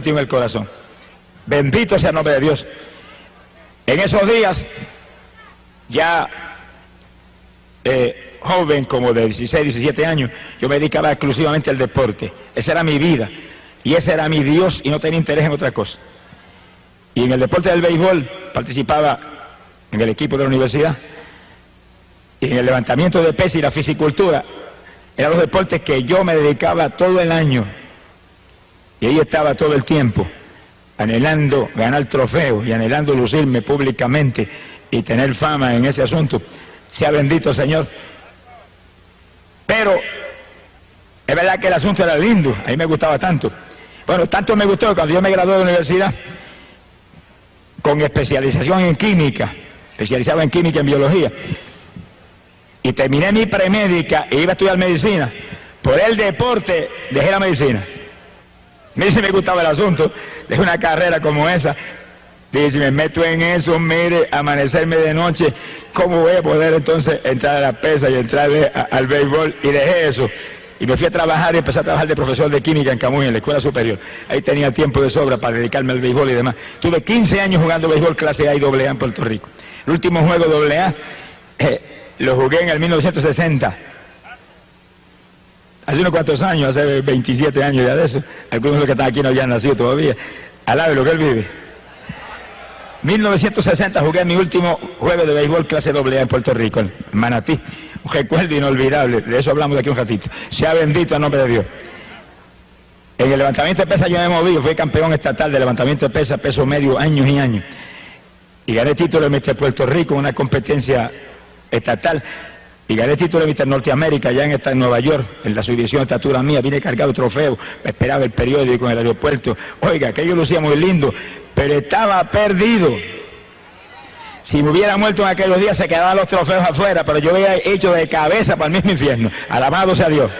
en el corazón. Bendito sea el nombre de Dios. En esos días, ya joven, como de 16, 17 años, yo me dedicaba exclusivamente al deporte. Esa era mi vida, y ese era mi Dios, y no tenía interés en otra cosa. Y en el deporte del béisbol participaba en el equipo de la universidad, y en el levantamiento de pesas y la fisicultura, eran los deportes que yo me dedicaba todo el año, y ahí estaba todo el tiempo, anhelando ganar trofeos y anhelando lucirme públicamente y tener fama en ese asunto. Sea bendito, Señor. Pero es verdad que el asunto era lindo, a mí me gustaba tanto. Bueno, tanto me gustó que cuando yo me gradué de la universidad, con especialización en química, especializado en química y en biología, y terminé mi premédica e iba a estudiar medicina, por el deporte dejé la medicina. A mí sí me gustaba el asunto de una carrera como esa. Dije, si me meto en eso, mire, amanecerme de noche, ¿cómo voy a poder entonces entrar a la pesa y entrar al béisbol? Y dejé eso. Y me fui a trabajar y empecé a trabajar de profesor de química en Camuy, en la escuela superior. Ahí tenía tiempo de sobra para dedicarme al béisbol y demás. Tuve 15 años jugando béisbol clase A y AA en Puerto Rico. El último juego AA lo jugué en el 1960. Hace unos cuantos años, hace 27 años ya de eso. Algunos de los que están aquí no habían nacido todavía. Alabe lo que él vive. 1960 jugué mi último juego de béisbol clase AA en Puerto Rico, en Manatí. Un recuerdo inolvidable, de eso hablamos de aquí un ratito. Sea bendito el nombre de Dios. En el levantamiento de pesas yo me moví, fui campeón estatal de levantamiento de pesas, peso medio, años y años. Y gané el título de Mister Puerto Rico en una competencia estatal. Y gané el título de Mister Norteamérica allá en Nueva York, en la subdivisión de estatura mía. Vine cargado de trofeos, esperaba el periódico en el aeropuerto. Oiga, aquello lucía muy lindo, pero estaba perdido. Si me hubiera muerto en aquellos días se quedaban los trofeos afuera, pero yo había hecho de cabeza para el mismo infierno. Alabado sea Dios.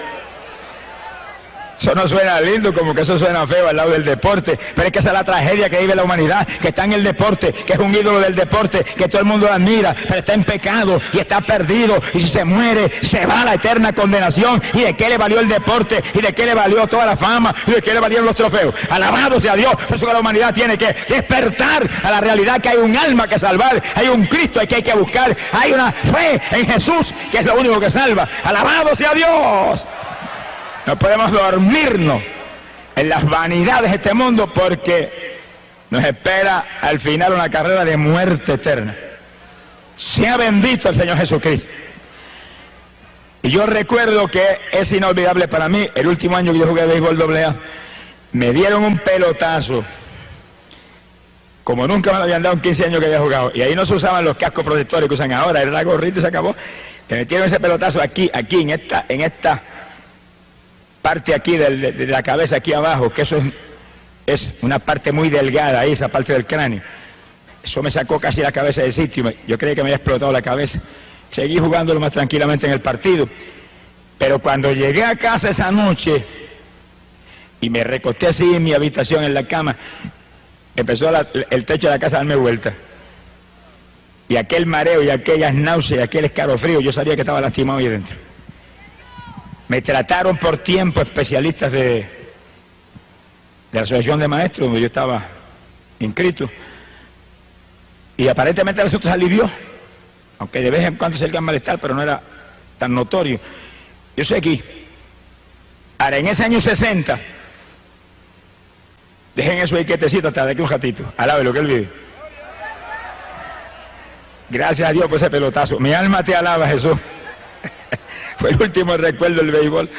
Eso no suena lindo, como que eso suena feo al lado del deporte, pero es que esa es la tragedia que vive la humanidad, que está en el deporte, que es un ídolo del deporte, que todo el mundo lo admira, pero está en pecado y está perdido, y si se muere, se va a la eterna condenación. ¿Y de qué le valió el deporte? ¿Y de qué le valió toda la fama? ¿Y de qué le valieron los trofeos? Alabado sea Dios. Por eso que la humanidad tiene que despertar a la realidad que hay un alma que salvar, hay un Cristo que hay que buscar, hay una fe en Jesús que es lo único que salva. Alabado sea Dios. No podemos dormirnos en las vanidades de este mundo, porque nos espera al final una carrera de muerte eterna. Sea bendito el Señor Jesucristo. Y yo recuerdo que es inolvidable para mí, el último año que yo jugué béisbol AA, me dieron un pelotazo, como nunca me lo habían dado en 15 años que había jugado. Y ahí no se usaban los cascos protectores que usan ahora, era la gorrita y se acabó. Me metieron ese pelotazo aquí, en esta parte aquí de la cabeza, aquí abajo, que eso es una parte muy delgada ahí, esa parte del cráneo. Eso me sacó casi la cabeza del sitio, yo creía que me había explotado la cabeza. Seguí jugándolo más tranquilamente en el partido, pero cuando llegué a casa esa noche y me recosté así en mi habitación, en la cama, empezó el techo de la casa a darme vuelta. Y aquel mareo y aquellas náuseas, aquel escalofrío, yo sabía que estaba lastimado ahí dentro. Me trataron por tiempo especialistas de la Asociación de Maestros, donde yo estaba inscrito, y aparentemente el asunto se alivió, aunque de vez en cuando se el malestar, pero no era tan notorio. Yo sé aquí. Ahora, en ese año 60, dejen eso ahí quietecito hasta de aquí un ratito, alabe lo que él vive. Gracias a Dios por ese pelotazo. Mi alma te alaba, Jesús. Fue el último recuerdo del béisbol.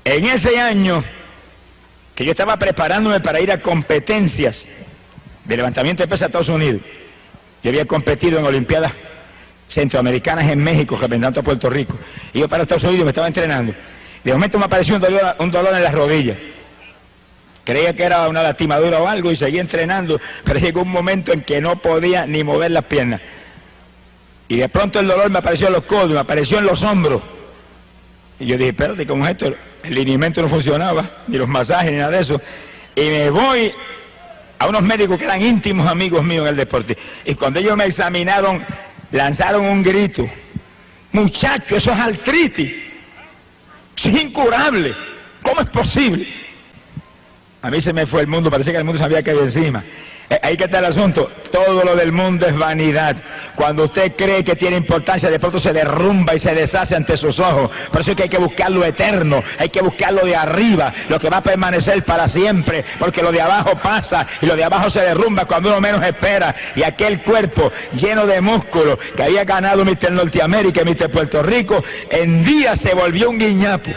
En ese año que yo estaba preparándome para ir a competencias de levantamiento de pesas a Estados Unidos, yo había competido en Olimpiadas Centroamericanas en México, representando a Puerto Rico, y yo para Estados Unidos me estaba entrenando. De momento me apareció un dolor en las rodillas. Creía que era una lastimadura o algo y seguí entrenando, pero llegó un momento en que no podía ni mover las piernas. Y de pronto el dolor me apareció en los codos, me apareció en los hombros. Y yo dije, espérate, ¿cómo es esto? El lineamiento no funcionaba, ni los masajes, ni nada de eso. Y me voy a unos médicos que eran íntimos amigos míos en el deporte. Y cuando ellos me examinaron, lanzaron un grito. Muchacho, eso es artritis. Es incurable. ¿Cómo es posible? A mí se me fue el mundo, parecía que el mundo se había caído encima. Ahí que está el asunto, todo lo del mundo es vanidad. Cuando usted cree que tiene importancia, de pronto se derrumba y se deshace ante sus ojos. Por eso es que hay que buscar lo eterno, hay que buscar lo de arriba, lo que va a permanecer para siempre, porque lo de abajo pasa y lo de abajo se derrumba cuando uno menos espera. Y aquel cuerpo lleno de músculos que había ganado Mr. Norteamérica y Mr. Puerto Rico, en día se volvió un guiñapo.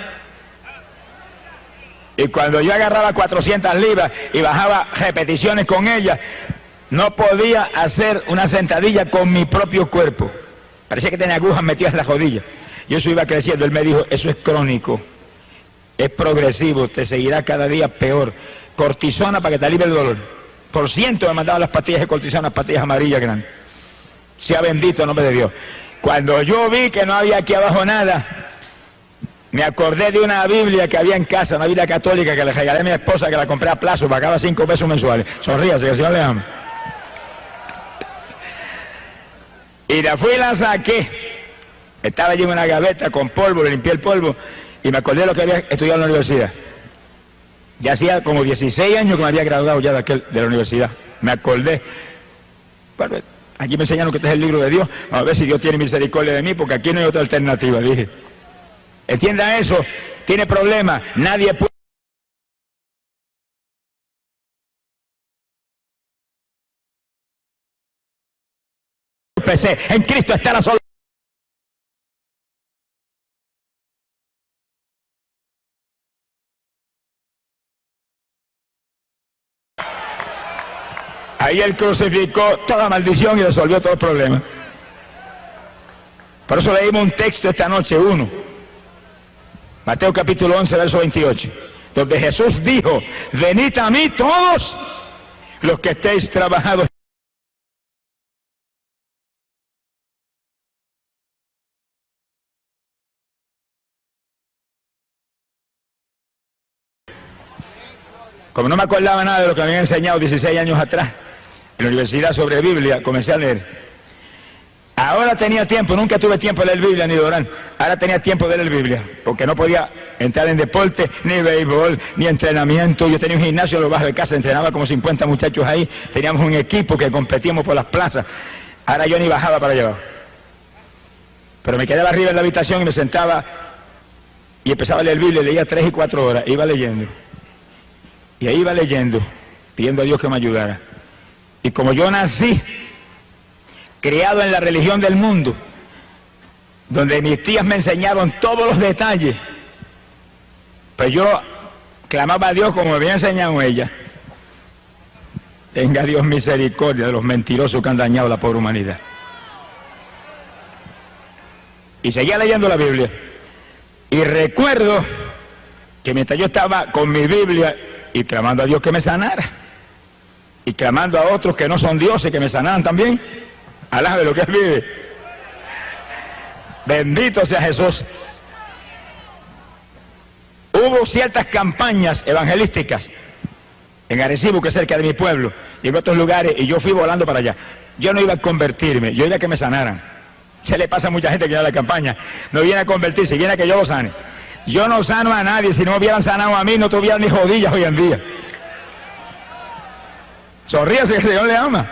Y cuando yo agarraba 400 libras y bajaba repeticiones con ellas, no podía hacer una sentadilla con mi propio cuerpo. Parecía que tenía agujas metidas en la rodilla. Y eso iba creciendo. Él me dijo, eso es crónico, es progresivo, te seguirá cada día peor. Cortisona para que te alivie el dolor. Por ciento me mandaban las pastillas de cortisona, las pastillas amarillas grandes. Sea bendito el nombre de Dios. Cuando yo vi que no había aquí abajo nada, me acordé de una Biblia que había en casa, una Biblia católica que le regalé a mi esposa, que la compré a plazo, pagaba 5 pesos mensuales. Sonríase, que el Señor le ama. Y la fui y la saqué. Estaba allí en una gaveta con polvo, le limpié el polvo y me acordé de lo que había estudiado en la universidad. Ya hacía como 16 años que me había graduado ya de la universidad. Me acordé. Bueno, aquí me enseñaron que este es el libro de Dios. Vamos a ver si Dios tiene misericordia de mí, porque aquí no hay otra alternativa, dije. Entienda eso, tiene problemas, nadie puede. En Cristo está la solución. Ahí Él crucificó toda maldición y resolvió todo el problema. Por eso leímos un texto esta noche, Mateo capítulo 11, verso 28, donde Jesús dijo, venid a mí todos los que estéis trabajados. Como no me acordaba nada de lo que me habían enseñado 16 años atrás en la universidad sobre Biblia, comencé a leer. Ahora tenía tiempo, nunca tuve tiempo de leer Biblia ni de orar. Ahora tenía tiempo de leer Biblia, porque no podía entrar en deporte, ni béisbol, ni entrenamiento. Yo tenía un gimnasio en lo bajo de casa, entrenaba como 50 muchachos ahí. Teníamos un equipo que competíamos por las plazas. Ahora yo ni bajaba para allá abajo. Pero me quedaba arriba en la habitación y me sentaba y empezaba a leer Biblia, leía 3 y 4 horas, iba leyendo. Y ahí iba leyendo, pidiendo a Dios que me ayudara. Y como yo nací criado en la religión del mundo, donde mis tías me enseñaron todos los detalles, pues yo clamaba a Dios como me había enseñado ella. Tenga Dios misericordia de los mentirosos que han dañado a la pobre humanidad. Y seguía leyendo la Biblia. Y recuerdo que mientras yo estaba con mi Biblia y clamando a Dios que me sanara, y clamando a otros que no son dioses que me sanaran también, alabe lo que Él vive. Bendito sea Jesús. Hubo ciertas campañas evangelísticas en Arecibo, que es cerca de mi pueblo, y en otros lugares, y yo fui volando para allá. Yo no iba a convertirme, yo iba a que me sanaran. Se le pasa a mucha gente que viene a la campaña, no viene a convertirse, viene a que yo lo sane. Yo no sano a nadie, si no me hubieran sanado a mí, no tuvieran ni rodillas hoy en día. Sonríase, que el Señor le ama.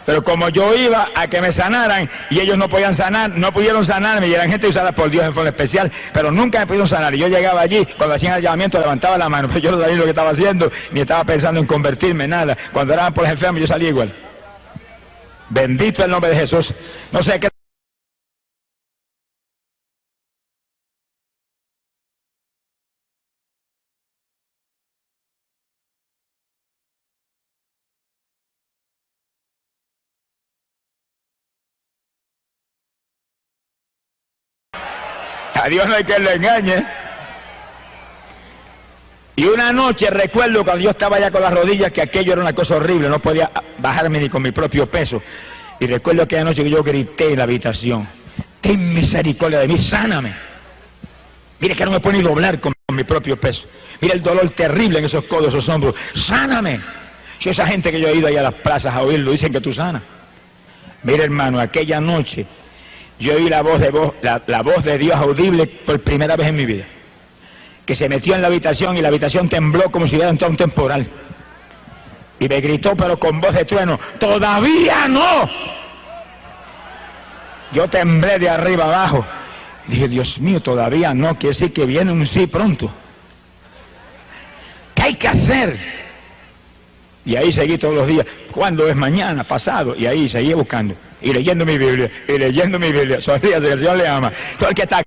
Pero como yo iba a que me sanaran y ellos no podían sanar, no pudieron sanarme, y eran gente usada por Dios en forma especial, pero nunca me pudieron sanar. Y yo llegaba allí, cuando hacían el llamamiento levantaba la mano, pero yo no sabía lo que estaba haciendo, ni estaba pensando en convertirme, nada. Cuando eran por los enfermos yo salía igual. Bendito el nombre de Jesús. No sé qué. A Dios no hay que le engañe. Y una noche recuerdo cuando yo estaba allá con las rodillas, que aquello era una cosa horrible, no podía bajarme ni con mi propio peso. Y recuerdo aquella noche que yo grité en la habitación, ten misericordia de mí, sáname. Mire que no me puedo ni doblar con mi propio peso. Mira el dolor terrible en esos codos, esos hombros, sáname. Si esa gente que yo he ido ahí a las plazas a oírlo, dicen que tú sanas. Mira hermano, aquella noche yo oí la voz de Dios audible por primera vez en mi vida. que se metió en la habitación y la habitación tembló como si hubiera entrado un temporal. Y me gritó, pero con voz de trueno, ¡todavía no! Yo temblé de arriba abajo. Dije, Dios mío, todavía no, quiere decir que viene un sí pronto. ¿Qué hay que hacer? Y ahí seguí todos los días. ¿Cuándo es mañana? Pasado. Y ahí seguí buscando. Y leyendo mi Biblia. Y leyendo mi Biblia. Sonríase, que el Señor le ama. Todo el que está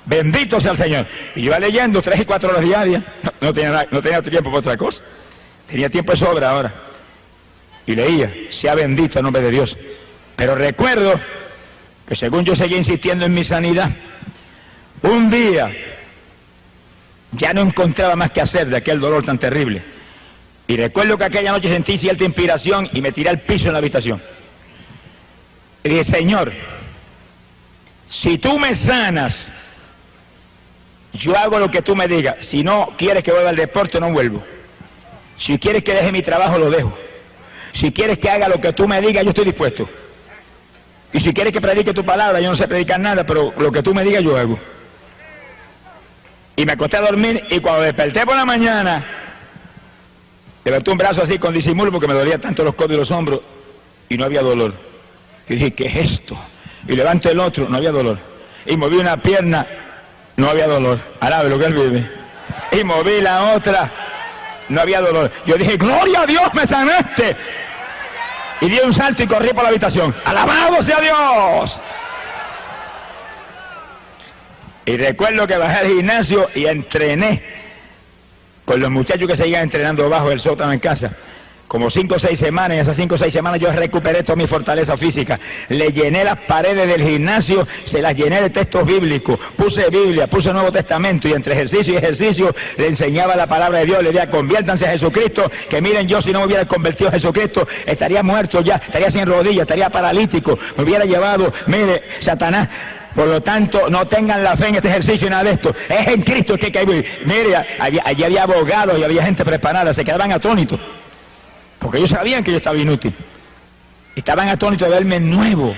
bendito sea el Señor. Y yo iba leyendo 3 y 4 horas diarias. No tenía tiempo para otra cosa. Tenía tiempo de sobra ahora. Y leía, sea bendito el nombre de Dios. Pero recuerdo que según yo seguía insistiendo en mi sanidad, un día ya no encontraba más que hacer de aquel dolor tan terrible. Y recuerdo que aquella noche sentí cierta inspiración y me tiré al piso en la habitación. Y dije, Señor, si tú me sanas, yo hago lo que tú me digas. Si no quieres que vuelva al deporte, no vuelvo. Si quieres que deje mi trabajo, lo dejo. Si quieres que haga lo que tú me digas, yo estoy dispuesto. Y si quieres que predique tu palabra, yo no sé predicar nada, pero lo que tú me digas, yo hago. Y me acosté a dormir, y cuando desperté por la mañana, levanté un brazo así con disimulo porque me dolía tanto los codos y los hombros, y no había dolor. Y dije, ¿qué es esto? Y levanto el otro, no había dolor. Y moví una pierna, no había dolor. Alabe lo que él vive. Y moví la otra, no había dolor. Yo dije, gloria a Dios, me sanaste. Y di un salto y corrí por la habitación. ¡Alabado sea Dios! Y recuerdo que bajé al gimnasio y entrené con los muchachos que seguían entrenando bajo el sótano en casa. Como 5 o 6 semanas, y esas 5 o 6 semanas yo recuperé toda mi fortaleza física. Le llené las paredes del gimnasio, se las llené de textos bíblicos, puse Biblia, puse Nuevo Testamento, y entre ejercicio y ejercicio le enseñaba la palabra de Dios, le decía, conviértanse a Jesucristo, que miren, yo si no me hubiera convertido a Jesucristo, estaría muerto ya, estaría sin rodillas, estaría paralítico, me hubiera llevado, mire, Satanás. Por lo tanto, no tengan la fe en este ejercicio y nada de esto. Es en Cristo que hay que vivir. Mire, allí había abogados y había gente preparada, se quedaban atónitos. Porque ellos sabían que yo estaba inútil. Estaban atónitos de verme nuevo,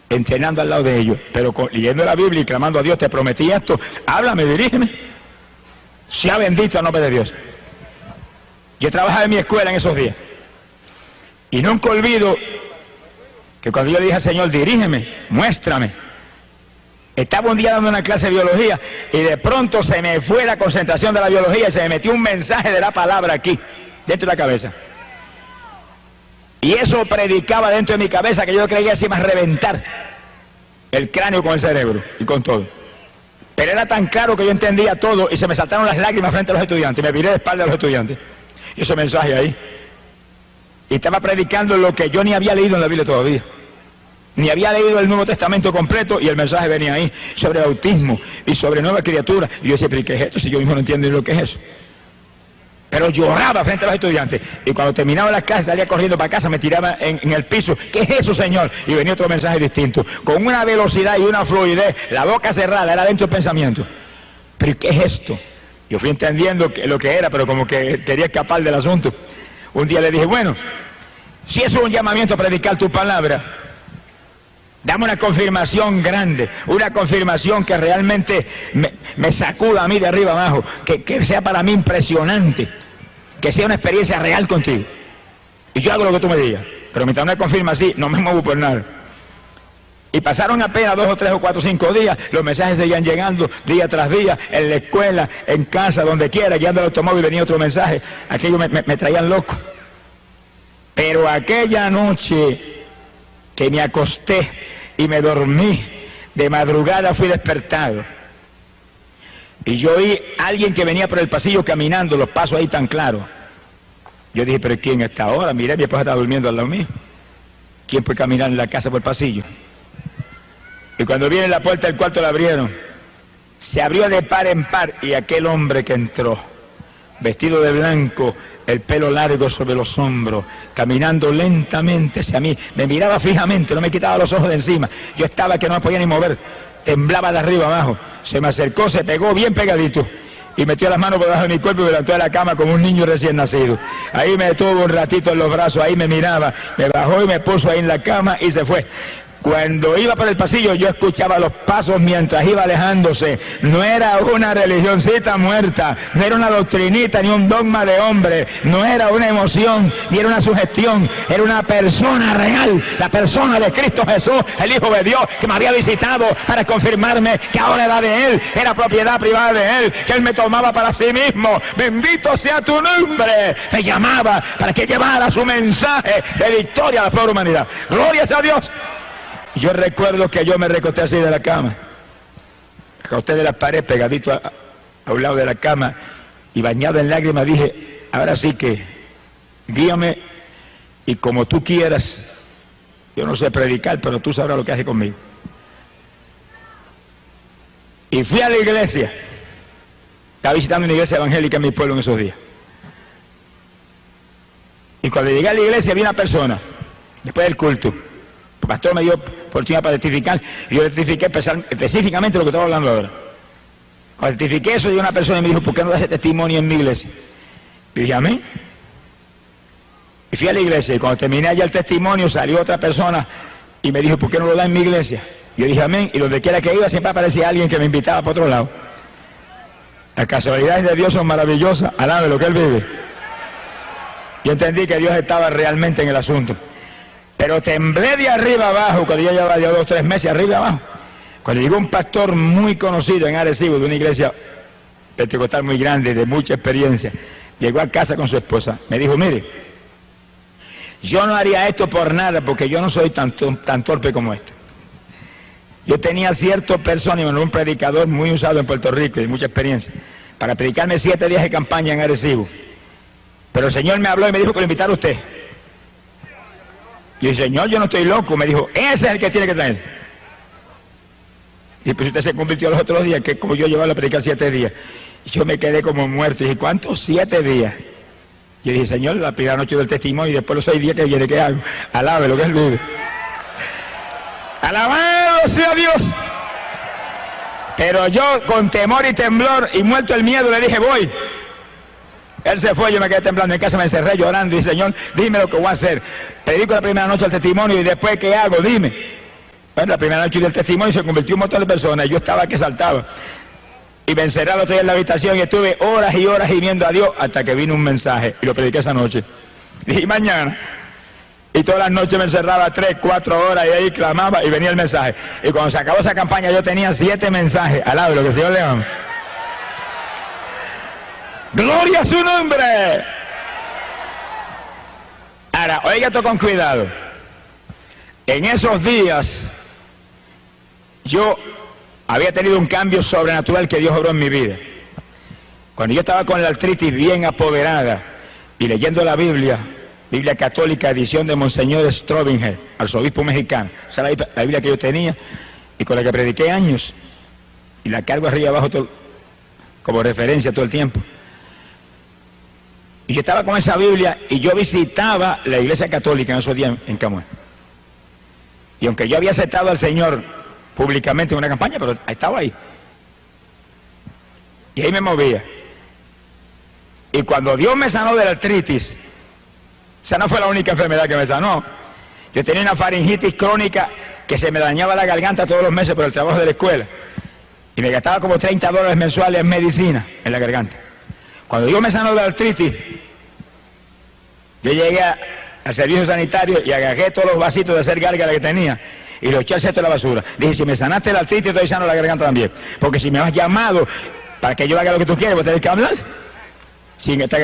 entrenando al lado de ellos. Pero leyendo la Biblia y clamando a Dios, te prometí esto, háblame, dirígeme. Sea bendito el nombre de Dios. Yo trabajaba en mi escuela en esos días. Y nunca olvido que cuando yo le dije al Señor, dirígeme, muéstrame. Estaba un día dando una clase de biología y de pronto se me fue la concentración de la biología y se me metió un mensaje de la palabra aquí, dentro de la cabeza. Y eso predicaba dentro de mi cabeza que yo creía que se iba a reventar el cráneo con el cerebro y con todo. Pero era tan claro que yo entendía todo y se me saltaron las lágrimas frente a los estudiantes. Me viré de espalda a los estudiantes. Y ese mensaje ahí. Y estaba predicando lo que yo ni había leído en la Biblia todavía. Ni había leído el Nuevo Testamento completo y el mensaje venía ahí sobre autismo y sobre nueva criatura. Y yo decía, pero ¿qué es esto? Si yo mismo no entiendo lo que es eso. Pero lloraba frente a los estudiantes. Y cuando terminaba la clase salía corriendo para casa, me tiraba en el piso. ¿Qué es eso, Señor? Y venía otro mensaje distinto. Con una velocidad y una fluidez, la boca cerrada, era dentro del pensamiento. ¿Pero qué es esto? Yo fui entendiendo lo que era, pero como que quería escapar del asunto. Un día le dije, bueno, si eso es un llamamiento a predicar tu palabra, dame una confirmación grande, una confirmación que realmente me sacuda a mí de arriba abajo, que sea para mí impresionante, que sea una experiencia real contigo. Y yo hago lo que tú me digas, pero mientras no me confirma así, no me muevo por nada. Y pasaron apenas 2 o 3 o 4 o 5 días, los mensajes seguían llegando día tras día, en la escuela, en casa, donde quiera, guiando el automóvil venía otro mensaje, aquello me traían loco. Pero aquella noche que me acosté y me dormí, de madrugada fui despertado. Y yo oí a alguien que venía por el pasillo caminando, los pasos ahí tan claros. Yo dije, pero ¿quién está ahora? Miré, mi esposa está durmiendo al lado mío. ¿Quién puede caminar en la casa por el pasillo? Y cuando viene la puerta del cuarto la abrieron. Se abrió de par en par y aquel hombre que entró, vestido de blanco, el pelo largo sobre los hombros, caminando lentamente hacia mí, me miraba fijamente, no me quitaba los ojos de encima. Yo estaba que no me podía ni mover, temblaba de arriba abajo. Se me acercó, se pegó bien pegadito y metió las manos por debajo de mi cuerpo y me levantó de la cama como un niño recién nacido. Ahí me detuvo un ratito en los brazos, ahí me miraba, me bajó y me puso ahí en la cama y se fue. Cuando iba por el pasillo yo escuchaba los pasos mientras iba alejándose. No era una religioncita muerta, no era una doctrinita ni un dogma de hombre, no era una emoción ni era una sugestión, era una persona real, la persona de Cristo Jesús, el Hijo de Dios, que me había visitado para confirmarme que ahora era de Él, era propiedad privada de Él, que Él me tomaba para sí mismo. Bendito sea tu nombre. Me llamaba para que llevara su mensaje de victoria a la pobre humanidad. Gloria sea a Dios. Yo recuerdo que yo me recosté así de la cama, recosté de la pared pegadito a un lado de la cama y bañado en lágrimas dije, ahora sí que guíame y como tú quieras. Yo no sé predicar, pero tú sabrás lo que haces conmigo. Y fui a la iglesia, estaba visitando una iglesia evangélica en mi pueblo en esos días. Y cuando llegué a la iglesia vi una persona, después del culto, el pastor me dio oportunidad para testificar, y yo testifiqué específicamente lo que estaba hablando ahora. Cuando testifiqué eso, llegó una persona y me dijo, ¿por qué no das ese testimonio en mi iglesia? Y dije, amén. Y fui a la iglesia, y cuando terminé allá el testimonio, salió otra persona y me dijo, ¿por qué no lo da en mi iglesia? Y yo dije, amén, y donde quiera que iba siempre aparecía alguien que me invitaba para otro lado. Las casualidades de Dios son maravillosas, alabe lo que Él vive. Yo entendí que Dios estaba realmente en el asunto. Pero temblé de arriba abajo, cuando yo llevaba ya 2 o 3 meses arriba abajo. Cuando llegó un pastor muy conocido en Arecibo, de una iglesia pentecostal muy grande, de mucha experiencia, llegó a casa con su esposa. Me dijo, mire, yo no haría esto por nada, porque yo no soy tan torpe como esto. Yo tenía cierto personaje, un predicador muy usado en Puerto Rico, de mucha experiencia, para predicarme 7 días de campaña en Arecibo. Pero el Señor me habló y me dijo que lo invitara a usted. Y el Señor, yo no estoy loco, me dijo, ese es el que tiene que traer. Y pues usted se convirtió los otros días, que como yo llevaba a predicar 7 días. Y yo me quedé como muerto. Y dije, ¿cuántos 7 días? Yo dije, Señor, la primera noche del testimonio y después los 6 días que viene, ¿qué hago? Alabe lo que Él vive. Alabado sea Dios. Pero yo, con temor y temblor y muerto el miedo, le dije, voy. Él se fue, yo me quedé temblando en casa, me encerré llorando y dije, Señor, dime lo que voy a hacer. Predico la primera noche el testimonio y después, ¿qué hago? Dime. Bueno, la primera noche del testimonio se convirtió en un montón de personas y yo estaba que saltaba. Y me encerré al otro día en la habitación y estuve horas y horas gimiendo a Dios hasta que vino un mensaje y lo prediqué esa noche. Dije, mañana. Y todas las noches me encerraba 3, 4 horas y ahí clamaba y venía el mensaje. Y cuando se acabó esa campaña yo tenía 7 mensajes. Al lado de lo que el Señor le ama. ¡Gloria a su nombre! Ahora, oiga esto con cuidado. En esos días, yo había tenido un cambio sobrenatural que Dios obró en mi vida. Cuando yo estaba con la artritis bien apoderada y leyendo la Biblia católica, edición de Monseñor Strobinger, arzobispo mexicano, esa es la Biblia que yo tenía y con la que prediqué años, y la cargo arriba abajo como referencia todo el tiempo. Y yo estaba con esa Biblia y yo visitaba la iglesia católica en esos días en Camué. Y aunque yo había aceptado al Señor públicamente en una campaña, pero estaba ahí. Y ahí me movía. Y cuando Dios me sanó de la artritis, esa no fue la única enfermedad que me sanó. Yo tenía una faringitis crónica que se me dañaba la garganta todos los meses por el trabajo de la escuela. Y me gastaba como $30 mensuales en medicina en la garganta. Cuando Dios me sanó de la artritis, yo llegué al servicio sanitario y agarré todos los vasitos de hacer gárgara que tenía y los eché al cesto de la basura. Dije, si me sanaste la artritis, estoy sano la garganta también. Porque si me has llamado para que yo haga lo que tú quieres, voy a tener que hablar.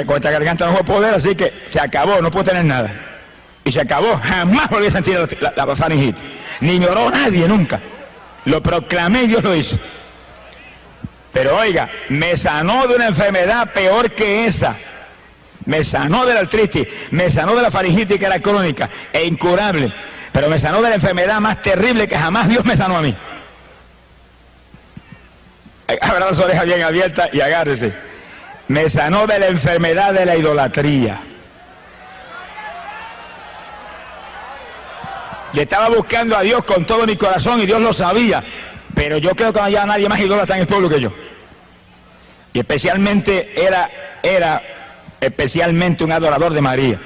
Con esta garganta no voy a poder, así que se acabó, no puedo tener nada. Y se acabó, jamás volví a sentir la faringitis. Ni me oró nadie nunca. Lo proclamé y Dios lo hizo. Pero oiga, me sanó de una enfermedad peor que esa. Me sanó de la artritis, me sanó de la faringitis que era crónica e incurable. pero me sanó de la enfermedad más terrible que jamás Dios me sanó a mí. Abra las orejas bien abiertas y agárrese. Me sanó de la enfermedad de la idolatría. Le estaba buscando a Dios con todo mi corazón y Dios lo sabía, pero yo creo que no había nadie más idólatra en el pueblo que yo. Y especialmente era especialmente un adorador de María.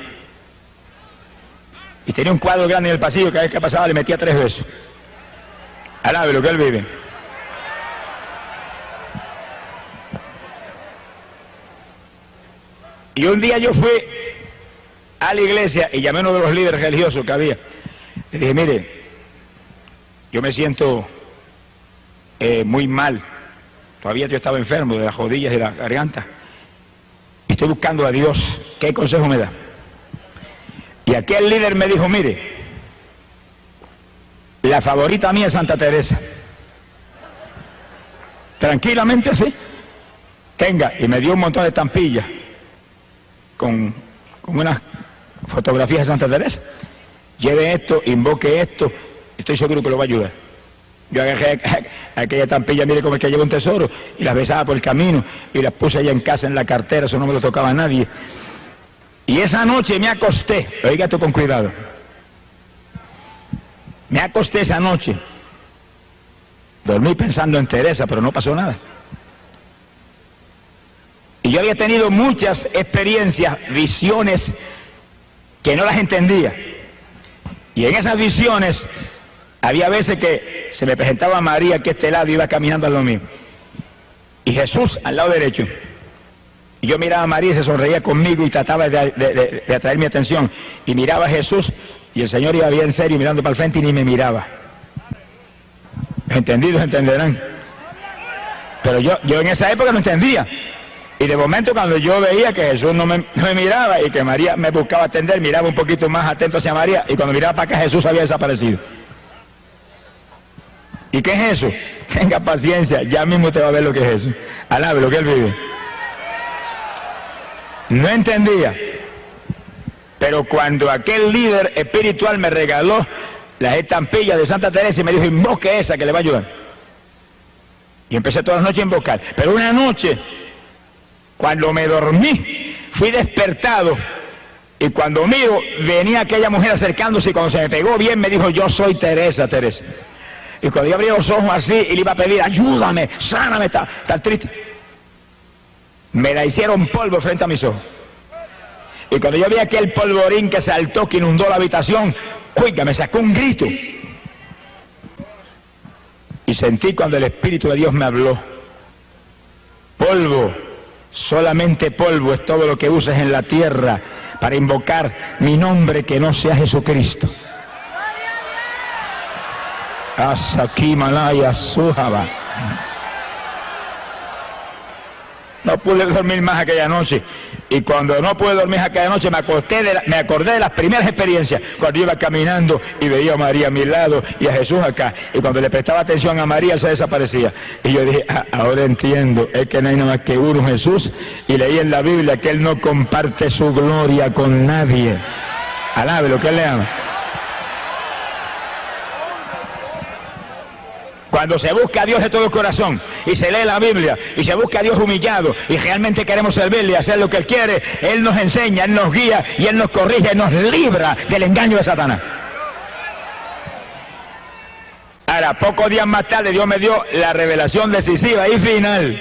Y tenía un cuadro grande en el pasillo, cada vez que pasaba le metía 3 besos. Alabe lo que él vive. Y un día yo fui a la iglesia y llamé a uno de los líderes religiosos que había. Le dije, mire, yo me siento muy mal. Todavía yo estaba enfermo de las rodillas y de la garganta. Y estoy buscando a Dios. ¿Qué consejo me da? Y aquel líder me dijo, mire, la favorita mía es Santa Teresa. Tranquilamente así. Tenga. Y me dio un montón de estampillas con unas fotografías de Santa Teresa. Lleve esto, invoque esto, estoy seguro que lo va a ayudar. Yo agarré aquella estampilla, mire cómo es que lleva un tesoro, y las besaba por el camino, y las puse allá en casa en la cartera, eso no me lo tocaba a nadie. Y esa noche me acosté, oiga esto con cuidado, me acosté esa noche, dormí pensando en Teresa, pero no pasó nada. Y yo había tenido muchas experiencias, visiones, que no las entendía. Y en esas visiones, había veces que se me presentaba María aquí a este lado y iba caminando al lado mío. Y Jesús al lado derecho. Y yo miraba a María y se sonreía conmigo y trataba de atraer mi atención. Y miraba a Jesús y el Señor iba bien serio mirando para el frente y ni me miraba. ¿Entendidos entenderán? Pero yo en esa época no entendía. Y de momento cuando yo veía que Jesús no me miraba y que María me buscaba atender, miraba un poquito más atento hacia María y cuando miraba para acá Jesús había desaparecido. ¿Y qué es eso? Tenga paciencia, ya mismo te va a ver lo que es eso. Alabe lo que él vive. No entendía. Pero cuando aquel líder espiritual me regaló las estampillas de Santa Teresa y me dijo, invoque esa que le va a ayudar. Y empecé todas las noches a invocar. Pero una noche, cuando me dormí, fui despertado y cuando miro, venía aquella mujer acercándose y cuando se me pegó bien me dijo, yo soy Teresa, Teresa. Y cuando yo abrí los ojos así y le iba a pedir, ayúdame, sáname, está triste. Me la hicieron polvo frente a mis ojos. Y cuando yo vi aquel polvorín que saltó, que inundó la habitación, oiga, me sacó un grito. Y sentí cuando el Espíritu de Dios me habló, polvo, solamente polvo es todo lo que uses en la tierra para invocar mi nombre que no sea Jesucristo. Asaki Malaya Sujaba. No pude dormir más aquella noche. Y cuando no pude dormir aquella noche me acordé de las primeras experiencias. Cuando iba caminando y veía a María a mi lado y a Jesús acá. Y cuando le prestaba atención a María se desaparecía. Y yo dije, ahora entiendo, es que no hay nada más que uno, Jesús. Y leí en la Biblia que Él no comparte su gloria con nadie. Alabe lo que Él le ama. Cuando se busca a Dios de todo el corazón y se lee la Biblia y se busca a Dios humillado y realmente queremos servirle y hacer lo que Él quiere, Él nos enseña, Él nos guía y Él nos corrige, nos libra del engaño de Satanás. Ahora, pocos días más tarde Dios me dio la revelación decisiva y final.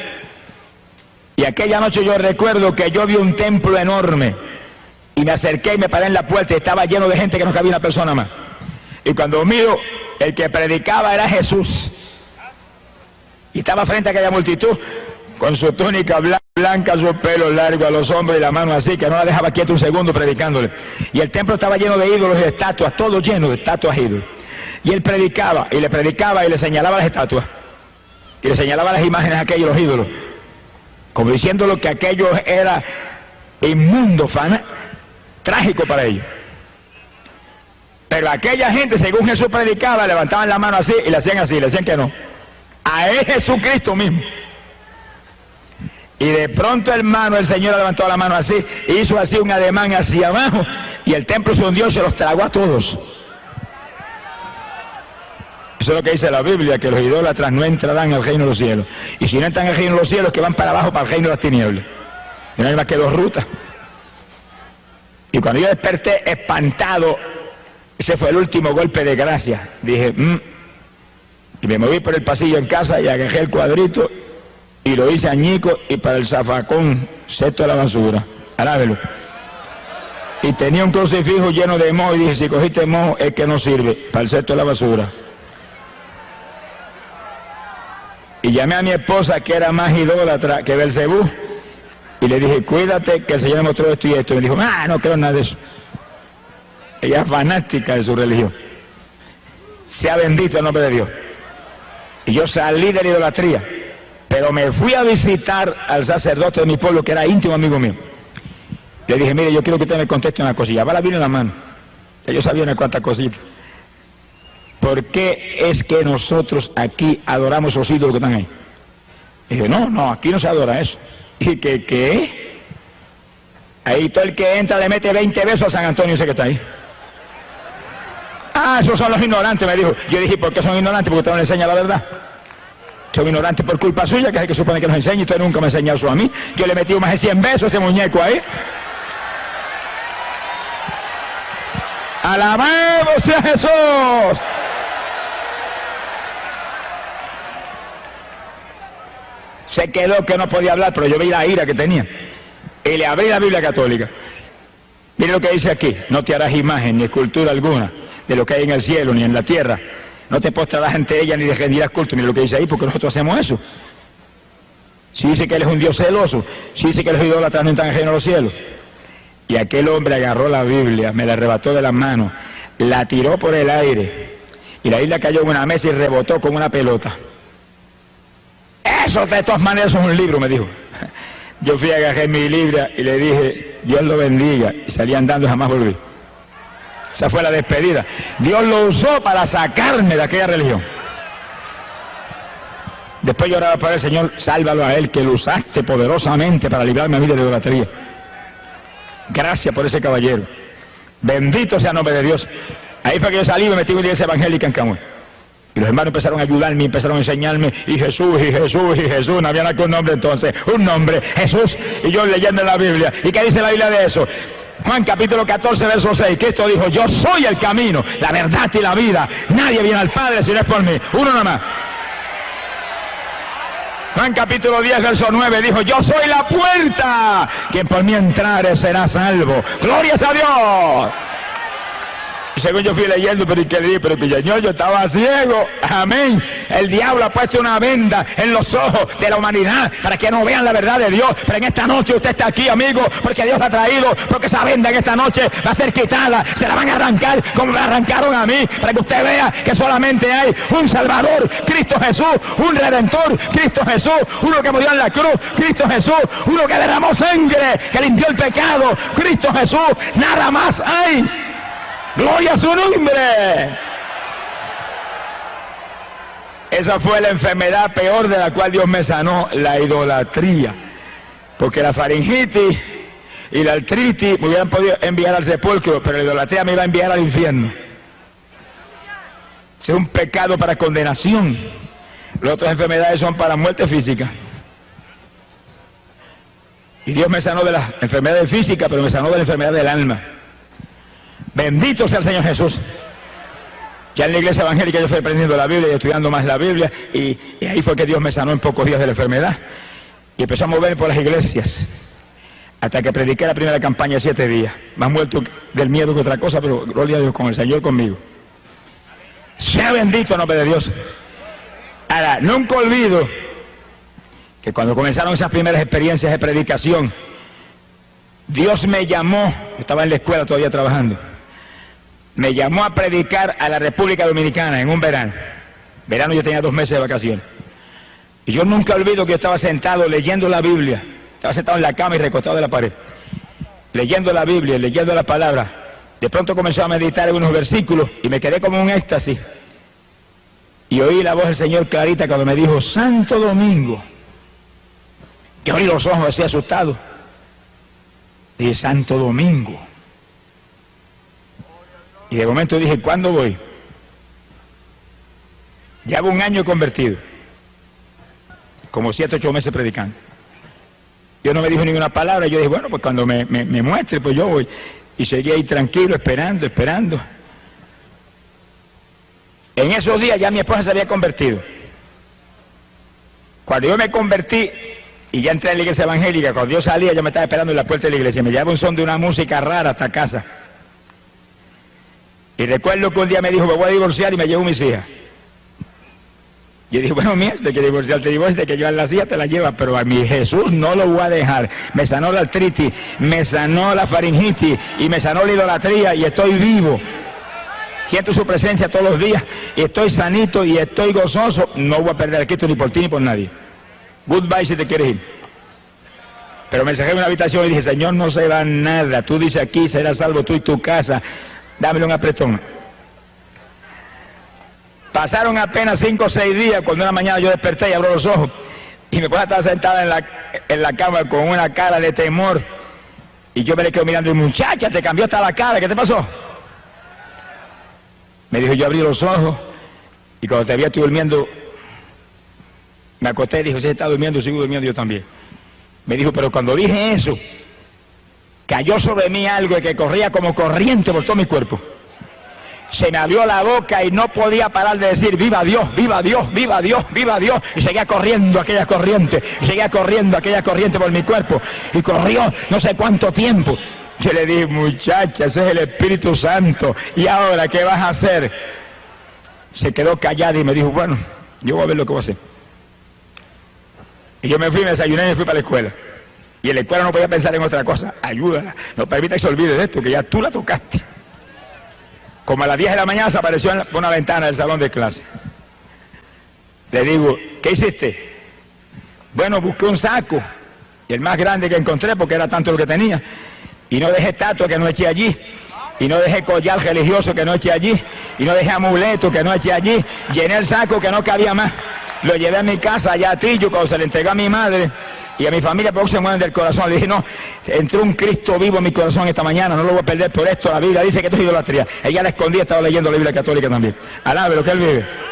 Y aquella noche yo recuerdo que yo vi un templo enorme y me acerqué y me paré en la puerta y estaba lleno de gente que no cabía una persona más. Y cuando miro, el que predicaba era Jesús. Y estaba frente a aquella multitud con su túnica blanca, su pelo largo a los hombros y la mano así, que no la dejaba quieta un segundo predicándole. Y el templo estaba lleno de ídolos y de estatuas, todo lleno de estatuas ídolos. Y él predicaba y le señalaba las estatuas. Y le señalaba las imágenes a aquellos, los ídolos. Como diciéndolo que aquello era inmundo, trágico para ellos. Pero aquella gente, según Jesús predicaba, levantaban la mano así y le hacían así, le decían que no. A él Jesucristo mismo. Y de pronto, hermano, el Señor levantó la mano así, hizo así un ademán hacia abajo, y el templo se hundió y se los tragó a todos. Eso es lo que dice la Biblia, que los idólatras no entrarán al reino de los cielos. Y si no entran al reino de los cielos, que van para abajo, para el reino de las tinieblas. Y no hay más que dos rutas. Y cuando yo desperté espantado, ese fue el último golpe de gracia. Dije, y me moví por el pasillo en casa y agarré el cuadrito y lo hice añico y para el zafacón, cesto de la basura. Alábelo. Y tenía un crucifijo lleno de moho y dije, si cogiste moho es que no sirve, para el cesto de la basura. Y llamé a mi esposa, que era más idólatra que Belcebú, y le dije, cuídate que el Señor me mostró esto y esto. Y me dijo, no creo en nada de eso. Ella es fanática de su religión. Sea bendito el nombre de Dios. Y yo salí de la idolatría, pero me fui a visitar al sacerdote de mi pueblo, que era íntimo amigo mío. Le dije, mire, yo quiero que usted me conteste una cosilla. Va la Biblia en la mano. Yo sabía unas cuantas cositas. ¿Por qué es que nosotros aquí adoramos esos ídolos que están ahí? Y dije, no, aquí no se adora eso. ¿Y qué? Ahí todo el que entra le mete 20 besos a San Antonio, ese que está ahí. Esos son los ignorantes, me dijo. Yo dije, ¿por qué son ignorantes? Porque usted no le enseña la verdad. Son ignorantes por culpa suya, que es el que supone que nos enseña, y usted nunca me ha enseñado eso a mí. Yo le metí más de 100 besos a ese muñeco ahí. ¡Alabado sea Jesús! Se quedó que no podía hablar, pero yo vi la ira que tenía. Y le abrí la Biblia católica. Mire lo que dice aquí: no te harás imagen ni escultura alguna de lo que hay en el cielo ni en la tierra. No te postrarás ante ella ni le rendirás culto. Mire lo que dice ahí, porque nosotros hacemos eso. Si dice que él es un Dios celoso, si dice que los idólatras no están ajenos a los cielos. Y aquel hombre agarró la Biblia, me la arrebató de las manos, la tiró por el aire, y la Biblia cayó en una mesa y rebotó como una pelota. Eso de todas maneras es un libro, me dijo. Yo fui a agarrar mi Biblia y le dije, Dios lo bendiga, y salí andando y jamás volví. Esa fue la despedida. Dios lo usó para sacarme de aquella religión. Después yo oraba para el Señor, sálvalo a él, que lo usaste poderosamente para librarme a mí de la idolatría. Gracias por ese caballero. Bendito sea el nombre de Dios. Ahí fue que yo salí y me metí en una iglesia evangélica en Camuy. Y los hermanos empezaron a ayudarme, empezaron a enseñarme, y Jesús, no había nada que un nombre entonces, un nombre, Jesús, y yo leyendo la Biblia. ¿Y qué dice la Biblia de eso? Juan capítulo 14, verso 6, Cristo dijo, yo soy el camino, la verdad y la vida, nadie viene al Padre si no es por mí, uno nada más. Juan capítulo 10, verso 9, dijo, yo soy la puerta, quien por mí entrare será salvo. ¡Glorias a Dios! Y según yo fui leyendo, pero que Señor, yo estaba ciego. Amén. El diablo ha puesto una venda en los ojos de la humanidad para que no vean la verdad de Dios. Pero en esta noche usted está aquí, amigo, porque Dios la ha traído, porque esa venda en esta noche va a ser quitada. Se la van a arrancar como me la arrancaron a mí, para que usted vea que solamente hay un Salvador, Cristo Jesús, un Redentor, Cristo Jesús, uno que murió en la cruz, Cristo Jesús, uno que derramó sangre, que limpió el pecado, Cristo Jesús. Nada más hay. ¡Gloria a su nombre! Esa fue la enfermedad peor de la cual Dios me sanó, la idolatría. Porque la faringitis y la artritis me hubieran podido enviar al sepulcro, pero la idolatría me iba a enviar al infierno. Ese es un pecado para condenación. Las otras enfermedades son para muerte física. Y Dios me sanó de las enfermedades físicas, pero me sanó de la enfermedad del alma. Bendito sea el Señor Jesús. Ya en la iglesia evangélica yo fui aprendiendo la Biblia y estudiando más la Biblia, y ahí fue que Dios me sanó en pocos días de la enfermedad. Y empezó a moverme por las iglesias, hasta que prediqué la primera campaña 7 días. Más muerto del miedo que otra cosa, pero gloria a Dios, con el Señor conmigo. Sea bendito el nombre de Dios. Ahora, nunca olvido que cuando comenzaron esas primeras experiencias de predicación, Dios me llamó, estaba en la escuela todavía trabajando, me llamó a predicar a la República Dominicana en un verano. Verano yo tenía 2 meses de vacaciones. Y yo nunca olvido que yo estaba sentado leyendo la Biblia. Estaba sentado en la cama y recostado de la pared, leyendo la Biblia, leyendo la palabra. De pronto comenzó a meditar en unos versículos y me quedé como un éxtasis. Y oí la voz del Señor clarita cuando me dijo, Santo Domingo. Yo abrí los ojos así asustado. Dije, Santo Domingo. Y de momento dije, ¿cuándo voy? Llevo un año convertido, como 7 o 8 meses predicando. Yo no me dijo ninguna palabra, yo dije, bueno, pues cuando me muestre, pues yo voy. Y seguí ahí tranquilo, esperando. En esos días ya mi esposa se había convertido. Cuando yo me convertí y ya entré en la iglesia evangélica, cuando yo salía, yo me estaba esperando en la puerta de la iglesia, me llevaba un son de una música rara hasta casa. Y recuerdo que un día me dijo, me voy a divorciar, y me llevo mis hijas. Yo dije, bueno, mira, de que divorciarte, de que yo a las hijas te la llevas, pero a mi Jesús no lo voy a dejar. Me sanó la artritis, me sanó la faringitis y me sanó la idolatría y estoy vivo. Siento su presencia todos los días y estoy sanito y estoy gozoso. No voy a perder a Cristo ni por ti ni por nadie. Goodbye si te quieres ir. Pero me encerré en una habitación y dije, Señor, no se va nada. Tú dices aquí, serás salvo tú y tu casa. Dámelo un apretón. Pasaron apenas 5 o 6 días cuando una mañana yo desperté y abro los ojos y mi esposa estaba sentada en la cama con una cara de temor y yo me le quedo mirando y muchacha, te cambió hasta la cara, ¿qué te pasó? Me dijo, yo abrí los ojos y cuando te había estoy durmiendo, me acosté y dijo, si está durmiendo, sigo durmiendo yo también. Me dijo, pero cuando dije eso, cayó sobre mí algo que corría como corriente por todo mi cuerpo. Se me abrió la boca y no podía parar de decir, viva Dios, viva Dios, viva Dios, viva Dios. Y seguía corriendo aquella corriente, por mi cuerpo. Y corrió no sé cuánto tiempo. Yo le dije, muchacha, ese es el Espíritu Santo. ¿Y ahora qué vas a hacer? Se quedó callada y me dijo, bueno, yo voy a ver lo que voy a hacer. Y yo me fui, me desayuné y me fui para la escuela. Y en la escuela no podía pensar en otra cosa. Ayúdala, no permita que se olvide de esto, que ya tú la tocaste. Como a las 10 de la mañana se apareció por una ventana del salón de clase. Le digo, ¿qué hiciste? Bueno, busqué un saco, y el más grande que encontré, porque era tanto lo que tenía, y no dejé estatua que no eché allí, y no dejé collar religioso que no eché allí, y no dejé amuleto que no eché allí, llené el saco que no cabía más, lo llevé a mi casa allá a Trillo, cuando se le entregó a mi madre, y a mi familia, porque se mueven del corazón. Le dije, no, entró un Cristo vivo en mi corazón esta mañana, no lo voy a perder por esto. La Biblia dice que esto es idolatría. Ella la escondía, estaba leyendo la Biblia católica también. Alabe lo que él vive.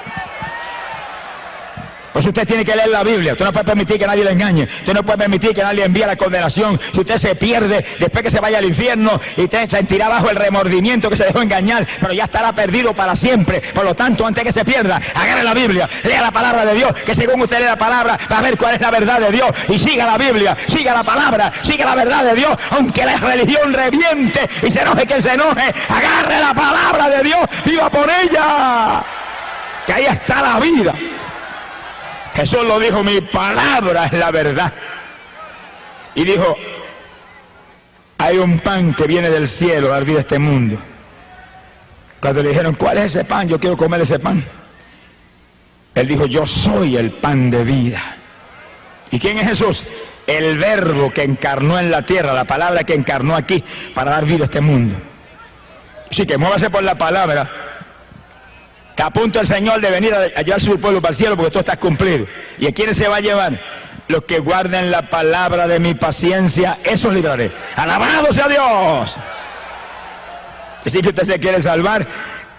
Pues usted tiene que leer la Biblia. Usted no puede permitir que nadie le engañe. Usted no puede permitir que nadie envíe la condenación. Si usted se pierde, después que se vaya al infierno, y usted sentirá bajo el remordimiento que se dejó engañar, pero ya estará perdido para siempre. Por lo tanto, antes que se pierda, agarre la Biblia, lea la palabra de Dios, que según usted lee la palabra, va a ver cuál es la verdad de Dios. Y siga la Biblia, siga la palabra, siga la verdad de Dios, aunque la religión reviente y se enoje quien se enoje, agarre la palabra de Dios, viva por ella, que ahí está la vida. Jesús lo dijo, mi palabra es la verdad. Y dijo, hay un pan que viene del cielo a dar vida a este mundo. Cuando le dijeron, ¿cuál es ese pan? Yo quiero comer ese pan. Él dijo, yo soy el pan de vida. ¿Y quién es Jesús? El verbo que encarnó en la tierra, la palabra que encarnó aquí para dar vida a este mundo. Así que muévase por la palabra. Que a punto el Señor de venir a llevar su pueblo para el cielo, porque todo está cumplido. ¿Y a quiénes se va a llevar? Los que guarden la palabra de mi paciencia, esos libraré. ¡Alabado sea Dios! Y si usted se quiere salvar,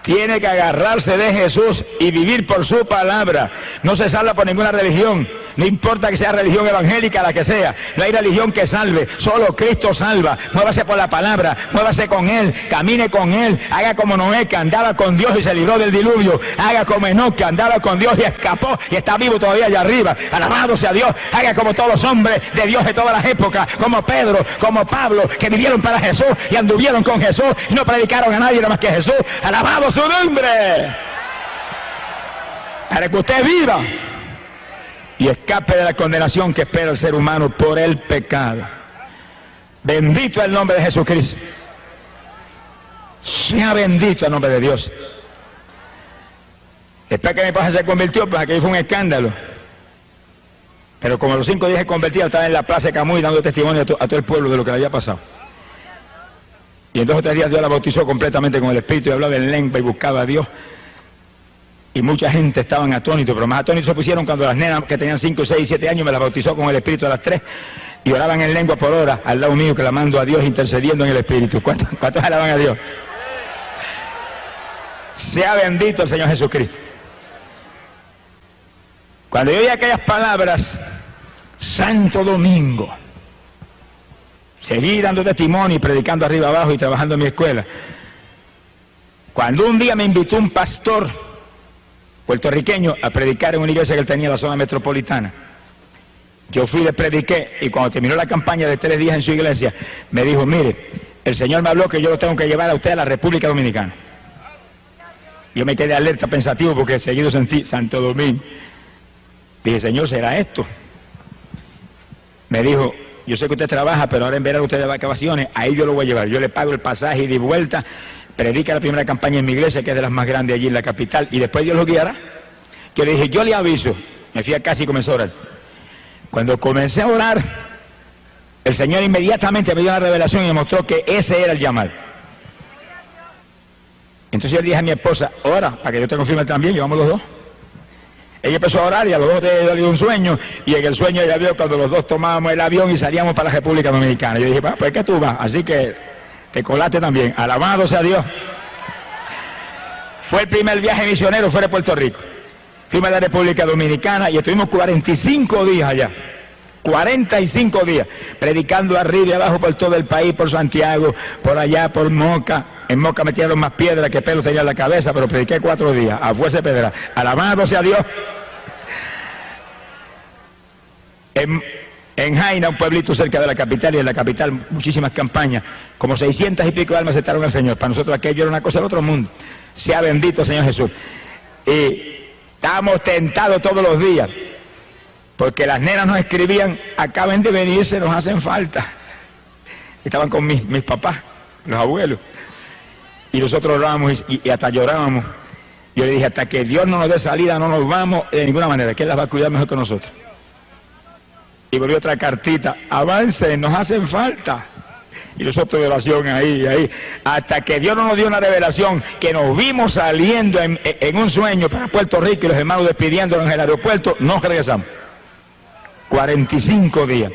tiene que agarrarse de Jesús y vivir por su palabra. No se salva por ninguna religión. No importa que sea religión evangélica, la que sea. No hay religión que salve. Solo Cristo salva. Muévase por la palabra. Muévase con Él. Camine con Él. Haga como Noé, que andaba con Dios y se libró del diluvio. Haga como Enoc, que andaba con Dios y escapó y está vivo todavía allá arriba. Alabado sea Dios. Haga como todos los hombres de Dios de todas las épocas. Como Pedro, como Pablo, que vivieron para Jesús y anduvieron con Jesús y no predicaron a nadie nada más que Jesús. Alabado su nombre. Para que usted viva y escape de la condenación que espera el ser humano por el pecado. Bendito el nombre de Jesucristo. Sea bendito el nombre de Dios. Después que mi esposa se convirtió, pues aquello fue un escándalo. Pero como los 5 días se convertía, estaba en la plaza de Camuy dando testimonio a todo el pueblo de lo que le había pasado. Y en 2 o 3 días Dios la bautizó completamente con el Espíritu y hablaba en lengua y buscaba a Dios. Y mucha gente estaban atónitos, pero más atónitos se pusieron cuando las nenas que tenían 5, 6, 7 años me las bautizó con el Espíritu a las 3 y oraban en lengua por hora al lado mío, clamando a Dios, intercediendo en el Espíritu. ¿Cuántos alaban a Dios? Sea bendito el Señor Jesucristo. Cuando yo oí aquellas palabras, Santo Domingo, seguí dando testimonio y predicando arriba abajo y trabajando en mi escuela. Cuando un día me invitó un pastor puertorriqueño a predicar en una iglesia que él tenía en la zona metropolitana, yo fui, le prediqué, y cuando terminó la campaña de 3 días en su iglesia, me dijo: mire, el Señor me habló que yo lo tengo que llevar a usted a la República Dominicana. Yo me quedé alerta, pensativo, porque seguido sentí Santo Domingo. Dije: Señor, ¿será esto? Me dijo: yo sé que usted trabaja, pero ahora en verano usted de vacaciones, ahí yo lo voy a llevar. Yo le pago el pasaje y de vuelta, predica la primera campaña en mi iglesia, que es de las más grandes allí en la capital, y después Dios lo guiará. Yo le dije: yo le aviso. Me fui a casa y comencé a orar. Cuando comencé a orar, el Señor inmediatamente me dio una revelación y me mostró que ese era el llamar. Entonces yo le dije a mi esposa: ora, para que yo te confirme también, llevamos los dos. Ella empezó a orar y a los dos le dio un sueño, y en el sueño ella vio cuando los dos tomábamos el avión y salíamos para la República Dominicana. Yo dije: pues que tú vas, así que te colaste también. Alabado sea Dios. Fue el primer viaje misionero fuera de Puerto Rico. Fuimos a la República Dominicana y estuvimos 45 días allá. 45 días, predicando arriba y abajo por todo el país, por Santiago, por allá, por Moca. En Moca me tiraron más piedras que pelo tenía en la cabeza, pero prediqué 4 días, a fuerza de pedra. Alabado sea Dios. En Jaina, un pueblito cerca de la capital, y en la capital muchísimas campañas, como 600 y pico de almas aceptaron al Señor. Para nosotros aquello era una cosa del otro mundo. Sea bendito Señor Jesús. Y estábamos tentados todos los días, porque las nenas nos escribían: acaben de venirse, nos hacen falta. Estaban con mis papás, los abuelos, y nosotros orábamos y hasta llorábamos. Yo le dije: hasta que Dios no nos dé salida no nos vamos de ninguna manera, que Él las va a cuidar mejor que nosotros. Y volvió otra cartita: avancen, nos hacen falta. Y nosotros de oración ahí, hasta que Dios no nos dio una revelación, que nos vimos saliendo en un sueño para Puerto Rico y los hermanos despidiéndonos en el aeropuerto, nos regresamos. 45 días.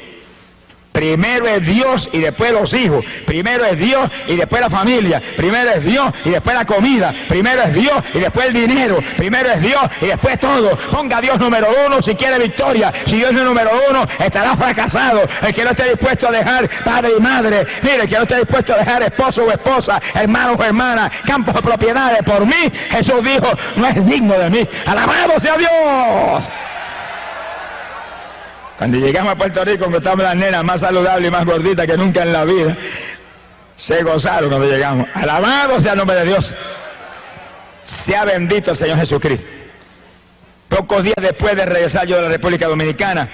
Primero es Dios y después los hijos. Primero es Dios y después la familia. Primero es Dios y después la comida. Primero es Dios y después el dinero. Primero es Dios y después todo. Ponga a Dios número 1 si quiere victoria. Si Dios es el número 1, estará fracasado. El que no esté dispuesto a dejar padre y madre, mire, el que no esté dispuesto a dejar esposo o esposa, hermano o hermana, campos o propiedades por mí, Jesús dijo: no es digno de mí. ¡Alabado sea Dios! Cuando llegamos a Puerto Rico, encontramos las nenas más saludables y más gorditas que nunca en la vida. Se gozaron cuando llegamos. Alabado sea el nombre de Dios. Sea bendito el Señor Jesucristo. Pocos días después de regresar yo de la República Dominicana,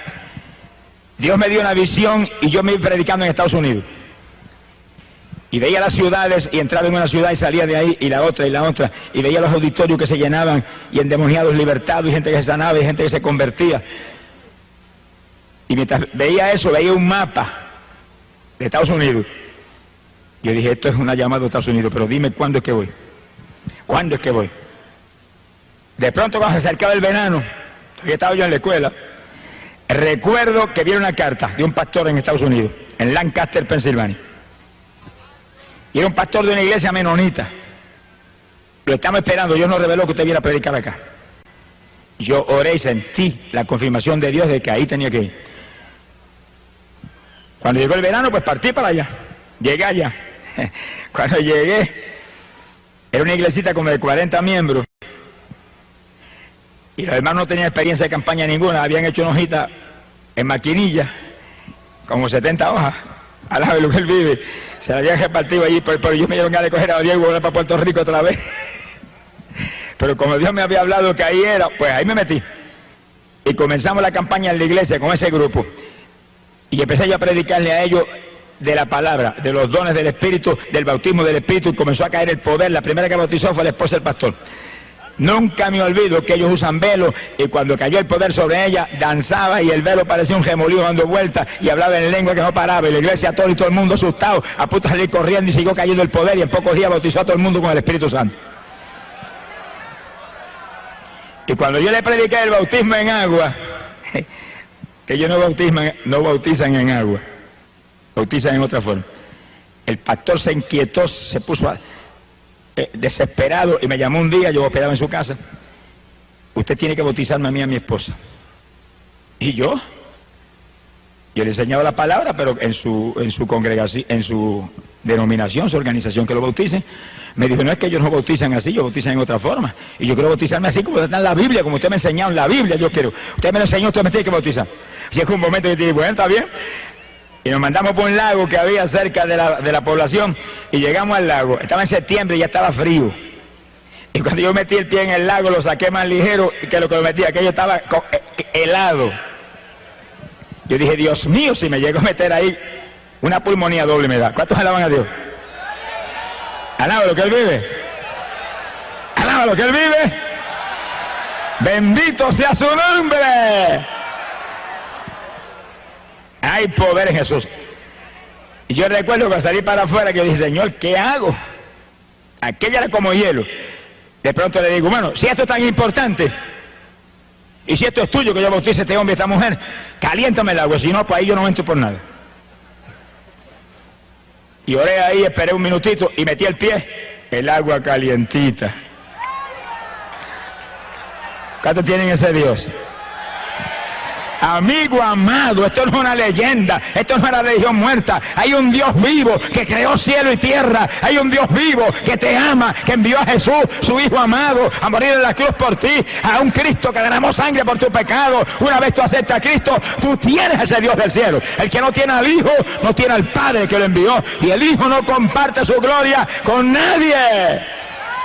Dios me dio una visión y yo me iba predicando en Estados Unidos. Y veía las ciudades y entraba en una ciudad y salía de ahí, y la otra, y veía los auditorios que se llenaban, y endemoniados libertados, y gente que se sanaba, y gente que se convertía. Y mientras veía eso, veía un mapa de Estados Unidos. Yo dije: esto es una llamada de Estados Unidos, pero dime cuándo es que voy. ¿Cuándo es que voy? De pronto, cuando se acercaba el verano, todavía estaba yo en la escuela, recuerdo que vi una carta de un pastor en Estados Unidos, en Lancaster, Pensilvania. Y era un pastor de una iglesia menonita. Lo estamos esperando, Dios nos reveló que usted viera a predicar acá. Yo oré y sentí la confirmación de Dios de que ahí tenía que ir. Cuando llegó el verano, pues partí para allá. Llegué allá. Cuando llegué, era una iglesita como de 40 miembros. Y los hermanos no tenían experiencia de campaña ninguna. Habían hecho una hojita en maquinilla, como 70 hojas. Alaba de lo que él vive. Se la habían repartido allí, pero yo me dieron ganas de coger a Diego y volver para Puerto Rico otra vez. Pero como Dios me había hablado que ahí era, pues ahí me metí. Y comenzamos la campaña en la iglesia con ese grupo. Y empecé yo a predicarle a ellos de la palabra, de los dones del Espíritu, del bautismo del Espíritu, y comenzó a caer el poder. La primera que bautizó fue la esposa del pastor. Nunca me olvido que ellos usan velo, y cuando cayó el poder sobre ella, danzaba y el velo parecía un remolino dando vueltas y hablaba en lengua que no paraba, y la iglesia todo y todo el mundo asustado, a punto de salir corriendo, y siguió cayendo el poder, y en pocos días bautizó a todo el mundo con el Espíritu Santo. Y cuando yo le prediqué el bautismo en agua, que ellos no bautizan en agua, bautizan en otra forma, el pastor se inquietó, se puso desesperado, y me llamó un día. Yo hospedaba en su casa: usted tiene que bautizarme a mí y a mi esposa. ¿Y yo? Yo le enseñaba la palabra, pero en su congregación, en su denominación, su organización que lo bauticen. Me dijo, no es que ellos no bautizan así, ellos bautizan en otra forma. Y yo quiero bautizarme así como está en la Biblia, como usted me enseñó en la Biblia, yo quiero. Usted me lo enseñó, usted me tiene que bautizar. Llegó un momento que dije, bueno, está bien. Y nos mandamos por un lago que había cerca de la población y llegamos al lago. Estaba en septiembre y ya estaba frío. Y cuando yo metí el pie en el lago lo saqué más ligero que lo que lo metí, aquello estaba helado. Yo dije, Dios mío, si me llego a meter ahí, una pulmonía doble me da. ¿Cuántos alaban a Dios? Alaba lo que Él vive. Alaba lo que Él vive. Bendito sea su nombre. Hay poder en Jesús. Y yo recuerdo que salí para afuera que yo dije, Señor, ¿qué hago? Aquella era como hielo. De pronto le digo, bueno, si esto es tan importante, y si esto es tuyo, que yo bautice a este hombre y a esta mujer, caliéntame el agua, si no, pues ahí yo no entro por nada. Y oré ahí, esperé un minutito y metí el pie, el agua calientita. ¿Cuántos tienen ese Dios? Amigo amado, esto no es una leyenda, esto no es una religión muerta. Hay un Dios vivo que creó cielo y tierra. Hay un Dios vivo que te ama, que envió a Jesús, su Hijo amado, a morir en la cruz por ti. A un Cristo que derramó sangre por tu pecado. Una vez tú aceptas a Cristo, tú tienes ese Dios del cielo. El que no tiene al Hijo, no tiene al Padre que lo envió. Y el Hijo no comparte su gloria con nadie.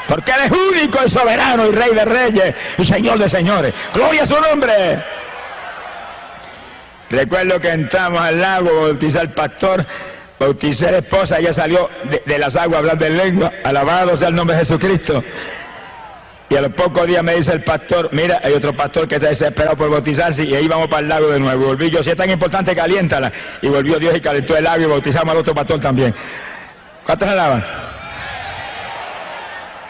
Porque Él es único y soberano y Rey de reyes y Señor de señores. Gloria a su nombre. Recuerdo que entramos al lago, bauticé al pastor, bauticé a la esposa, ella salió de las aguas hablando en lengua, alabado sea el nombre de Jesucristo. Y a los pocos días me dice el pastor, mira, hay otro pastor que está desesperado por bautizarse, y ahí vamos para el lago de nuevo. Volví yo, si es tan importante, caliéntala. Y volvió Dios y calentó el lago y bautizamos al otro pastor también. ¿Cuántos alaban?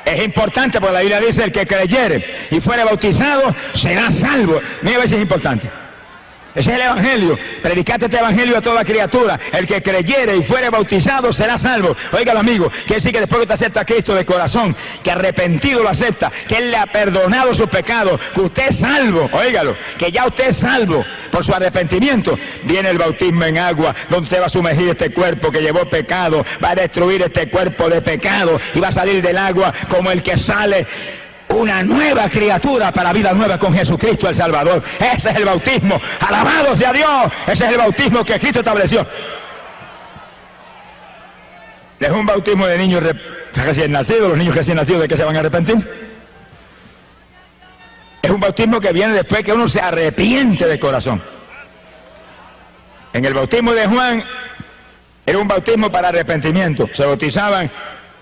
Es importante porque la Biblia dice, el que creyere y fuere bautizado será salvo. Mira a ver si es importante. Ese es el evangelio. Predicate este evangelio a toda criatura. El que creyere y fuere bautizado será salvo. Óigalo, amigo, quiere decir que después que usted acepta a Cristo de corazón, que arrepentido lo acepta, que Él le ha perdonado sus pecados, que usted es salvo, óigalo, que ya usted es salvo por su arrepentimiento, viene el bautismo en agua, donde usted va a sumergir este cuerpo que llevó pecado, va a destruir este cuerpo de pecado y va a salir del agua como el que sale una nueva criatura para vida nueva con Jesucristo el Salvador. Ese es el bautismo. Alabado sea Dios. Ese es el bautismo que Cristo estableció. Es un bautismo de niños recién nacidos. Los niños recién nacidos, ¿de qué se van a arrepentir? Es un bautismo que viene después que uno se arrepiente de corazón. En el bautismo de Juan era un bautismo para arrepentimiento. Se bautizaban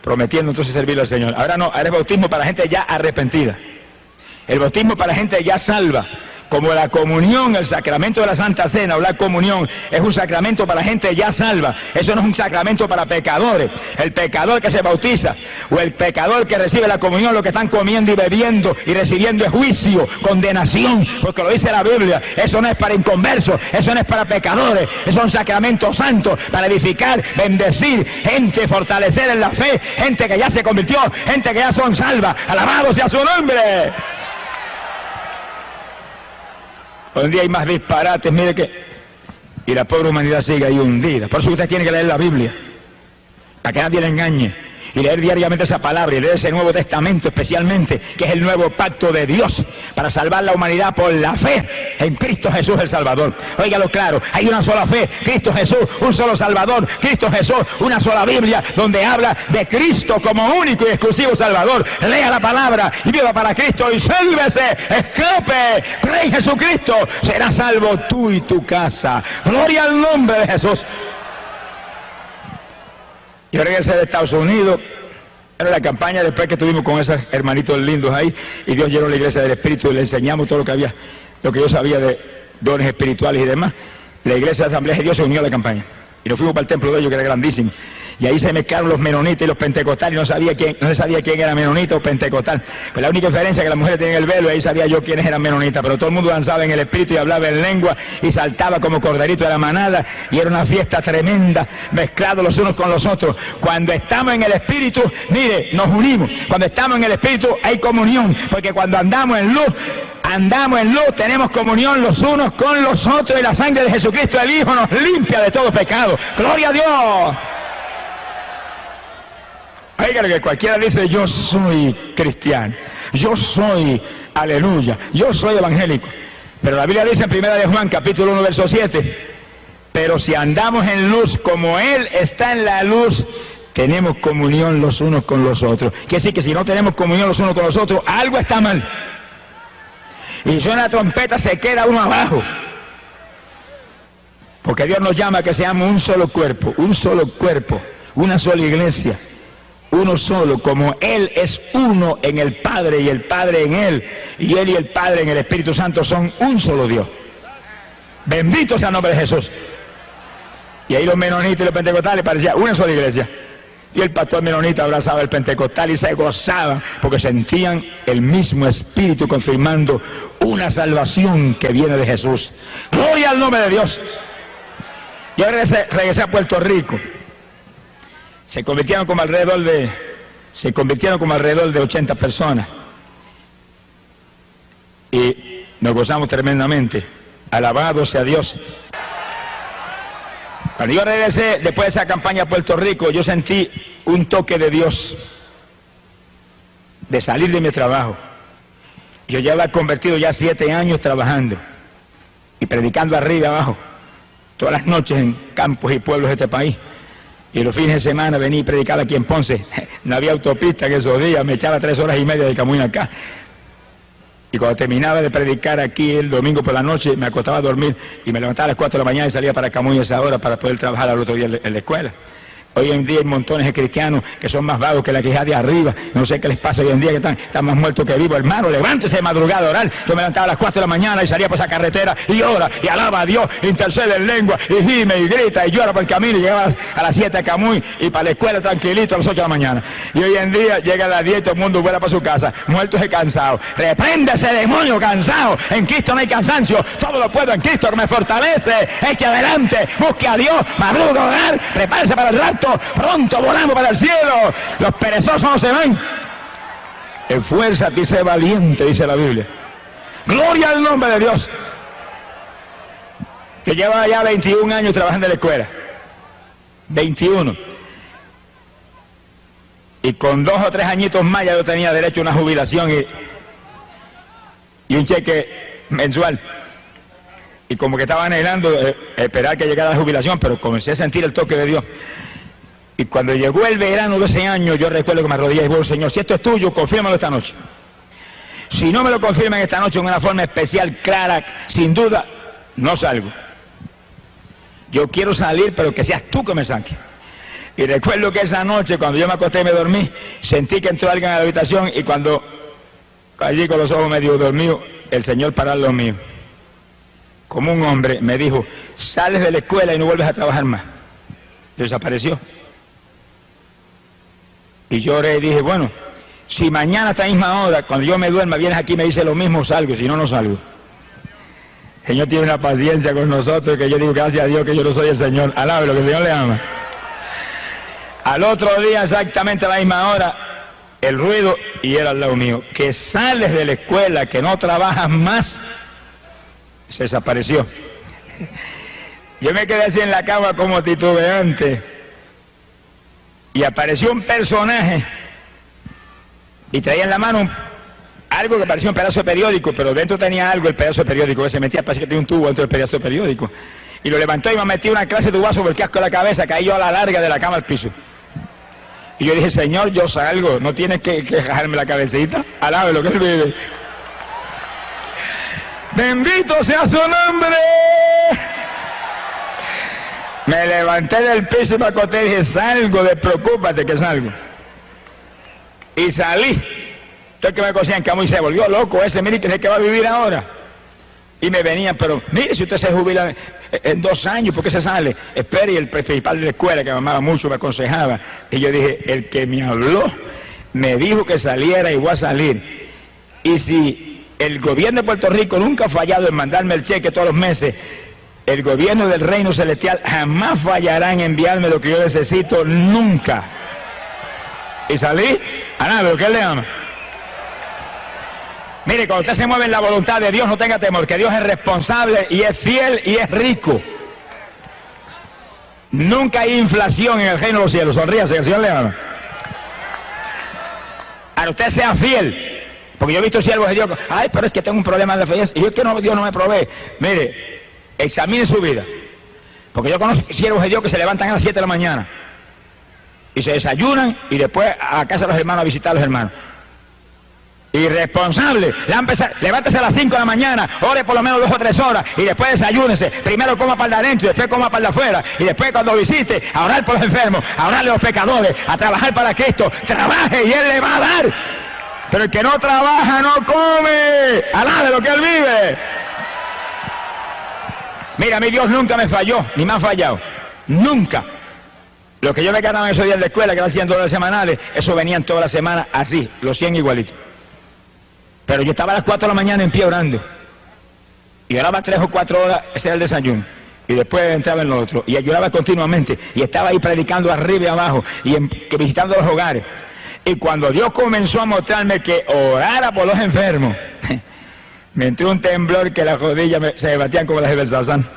prometiendo entonces servirle al Señor. Ahora no, ahora es bautismo para gente ya arrepentida. El bautismo para gente ya salva. Como la comunión, el sacramento de la Santa Cena o la comunión es un sacramento para gente ya salva. Eso no es un sacramento para pecadores. El pecador que se bautiza o el pecador que recibe la comunión, lo que están comiendo y bebiendo y recibiendo es juicio, condenación, porque lo dice la Biblia. Eso no es para inconversos, eso no es para pecadores, eso es un sacramento santo para edificar, bendecir gente, fortalecer en la fe, gente que ya se convirtió, gente que ya son salvas. Alabado sea su nombre. Hoy en día hay más disparates, mire que... Y la pobre humanidad sigue ahí hundida. Por eso usted tiene que leer la Biblia, para que nadie le engañe. Y leer diariamente esa palabra y leer ese Nuevo Testamento especialmente, que es el nuevo pacto de Dios para salvar la humanidad por la fe en Cristo Jesús el Salvador. Óigalo claro, hay una sola fe, Cristo Jesús, un solo Salvador, Cristo Jesús, una sola Biblia donde habla de Cristo como único y exclusivo Salvador. Lea la palabra y viva para Cristo y sálvese, escape, cree en Jesucristo, serás salvo tú y tu casa. Gloria al nombre de Jesús. Yo regresé de Estados Unidos, era la campaña después que estuvimos con esos hermanitos lindos ahí, y Dios llenó la iglesia del Espíritu y le enseñamos todo lo que había, lo que yo sabía de dones espirituales y demás. La iglesia de Asamblea de Dios se unió a la campaña, y nos fuimos para el templo de ellos, que era grandísimo, y ahí se mezclaron los menonitas y los pentecostales, y no se sabía quién era menonita o pentecostal. Pues la única diferencia es que las mujeres tenían el velo, y ahí sabía yo quiénes eran menonitas, pero todo el mundo danzaba en el Espíritu y hablaba en lengua, y saltaba como corderito de la manada, y era una fiesta tremenda, mezclados los unos con los otros. Cuando estamos en el Espíritu, mire, nos unimos. Cuando estamos en el Espíritu hay comunión, porque cuando andamos en luz, andamos en luz, tenemos comunión los unos con los otros y la sangre de Jesucristo el Hijo nos limpia de todo pecado. ¡Gloria a Dios! Oiga, que cualquiera dice, yo soy cristiano, yo soy, aleluya, yo soy evangélico. Pero la Biblia dice en 1 de Juan, capítulo 1, verso 7, pero si andamos en luz como Él está en la luz, tenemos comunión los unos con los otros. Quiere decir que si no tenemos comunión los unos con los otros, algo está mal. Y suena la trompeta, se queda uno abajo. Porque Dios nos llama a que seamos un solo cuerpo, una sola iglesia. Uno solo, como Él es uno en el Padre y el Padre en Él, y Él y el Padre en el Espíritu Santo son un solo Dios. Bendito sea el nombre de Jesús. Y ahí los menonitas y los pentecostales parecían una sola iglesia. Y el pastor menonita abrazaba al pentecostal y se gozaban porque sentían el mismo Espíritu confirmando una salvación que viene de Jesús. Gloria al nombre de Dios. Yo regresé a Puerto Rico. Se convirtieron como alrededor de 80 personas. Y nos gozamos tremendamente. Alabado sea Dios. Cuando yo regresé, después de esa campaña a Puerto Rico, yo sentí un toque de Dios de salir de mi trabajo. Yo ya había convertido ya 7 años trabajando y predicando arriba y abajo, todas las noches en campos y pueblos de este país. Y los fines de semana venía y predicaba aquí en Ponce. No había autopista en esos días, me echaba 3 horas y media de camino acá. Y cuando terminaba de predicar aquí el domingo por la noche, me acostaba a dormir y me levantaba a las 4 de la mañana y salía para Camuy a esa hora para poder trabajar al otro día en la escuela. Hoy en día hay montones de cristianos que son más vagos que la quijada de arriba. No sé qué les pasa hoy en día, que están más muertos que vivos. Hermano, levántese de madrugada a orar. Yo me levantaba a las 4 de la mañana y salía por esa carretera y ora y alaba a Dios, intercede en lengua y gime y grita y llora por el camino y llegaba a las 7 a Camuy y para la escuela tranquilito a las 8 de la mañana. Y hoy en día llega a las 10 y todo el mundo vuela para su casa, muertos y cansados. Reprende ese demonio cansado. En Cristo no hay cansancio. Todo lo puedo en Cristo que me fortalece. Eche adelante, busque a Dios, madruga a orar, prepárese para el rapto. Pronto volamos para el cielo. Los perezosos no se van. Esfuérzate y sé valiente, dice la Biblia. Gloria al nombre de Dios. Que lleva ya 21 años trabajando en la escuela. 21. Y con 2 o 3 añitos más ya yo tenía derecho a una jubilación y un cheque mensual. Y como que estaba anhelando esperar que llegara la jubilación, pero comencé a sentir el toque de Dios. Y cuando llegó el verano de ese año, yo recuerdo que me arrodillé y dije, Señor, si esto es tuyo, confírmalo esta noche. Si no me lo confirman esta noche en una forma especial, clara, sin duda, no salgo. Yo quiero salir, pero que seas tú que me saques. Y recuerdo que esa noche, cuando yo me acosté y me dormí, sentí que entró alguien a la habitación y cuando allí con los ojos medio dormidos, el Señor paró al lado mío. Como un hombre me dijo, sales de la escuela y no vuelves a trabajar más. Desapareció. Y yo oré y dije, bueno, si mañana a esta misma hora, cuando yo me duerma, vienes aquí y me dices lo mismo, salgo, si no, no salgo. El Señor tiene una paciencia con nosotros que yo digo, gracias a Dios que yo no soy el Señor. Alabe lo que el Señor le ama. Al otro día, exactamente a la misma hora, el ruido, y era al lado mío, que sales de la escuela, que no trabajas más, se desapareció. Yo me quedé así en la cama como titubeante. Y apareció un personaje y traía en la mano algo que parecía un pedazo de periódico, pero dentro tenía algo, el pedazo de periódico, que se metía, parecía que tenía un tubo dentro del pedazo de periódico. Y lo levantó y me metió una clase de tubazo por el casco de la cabeza, caí yo a la larga de la cama al piso. Y yo dije, Señor, yo salgo, no tienes que dejarme la cabecita, alabe lo que Él vive. Bendito sea su nombre. Me levanté del piso y me acosté y dije, salgo, despreocúpate que salgo. Y salí. Entonces que me cosían en Camuy se volvió loco ese, mire que es el que va a vivir ahora. Y me venían, pero mire, si usted se jubila en 2 años, ¿por qué se sale? Espere, y el principal de la escuela, que me amaba mucho, me aconsejaba. Y yo dije, el que me habló, me dijo que saliera y voy a salir. Y si el gobierno de Puerto Rico nunca ha fallado en mandarme el cheque todos los meses, el gobierno del reino celestial jamás fallará en enviarme lo que yo necesito, nunca. Y salí, a nada, lo que Él le ama. Mire, cuando usted se mueve en la voluntad de Dios, no tenga temor, que Dios es responsable y es fiel y es rico. Nunca hay inflación en el reino de los cielos. Sonríase, que el Señor le ama. Ahora usted sea fiel, porque yo he visto siervos de Dios, ay, pero es que tengo un problema de fe, y yo es que no, Dios no me provee. Mire, examine su vida, porque yo conozco siervos de Dios que se levantan a las 7 de la mañana y se desayunan y después a casa de los hermanos a visitar a los hermanos. Irresponsable, levántese a las 5 de la mañana, ore por lo menos 2 o 3 horas y después desayúnese, primero coma para el de adentro y después coma para el de afuera y después cuando visite a orar por los enfermos, a orarle a los pecadores, a trabajar para Cristo. Trabaje y Él le va a dar, pero el que no trabaja no come. Alabe lo que Él vive. Mira, mi Dios nunca me falló, ni me ha fallado, nunca. Lo que yo me ganaba en esos días de escuela, que eran $100 semanales, eso venían toda la semana así, los 100 igualitos. Pero yo estaba a las 4 de la mañana en pie orando. Y oraba 3 o 4 horas, ese era el desayuno. Y después entraba en lo otro. Y lloraba continuamente. Y estaba ahí predicando arriba y abajo. Y visitando los hogares. Y cuando Dios comenzó a mostrarme que orara por los enfermos, me entró un temblor que las rodillas se debatían como las de Belsasán.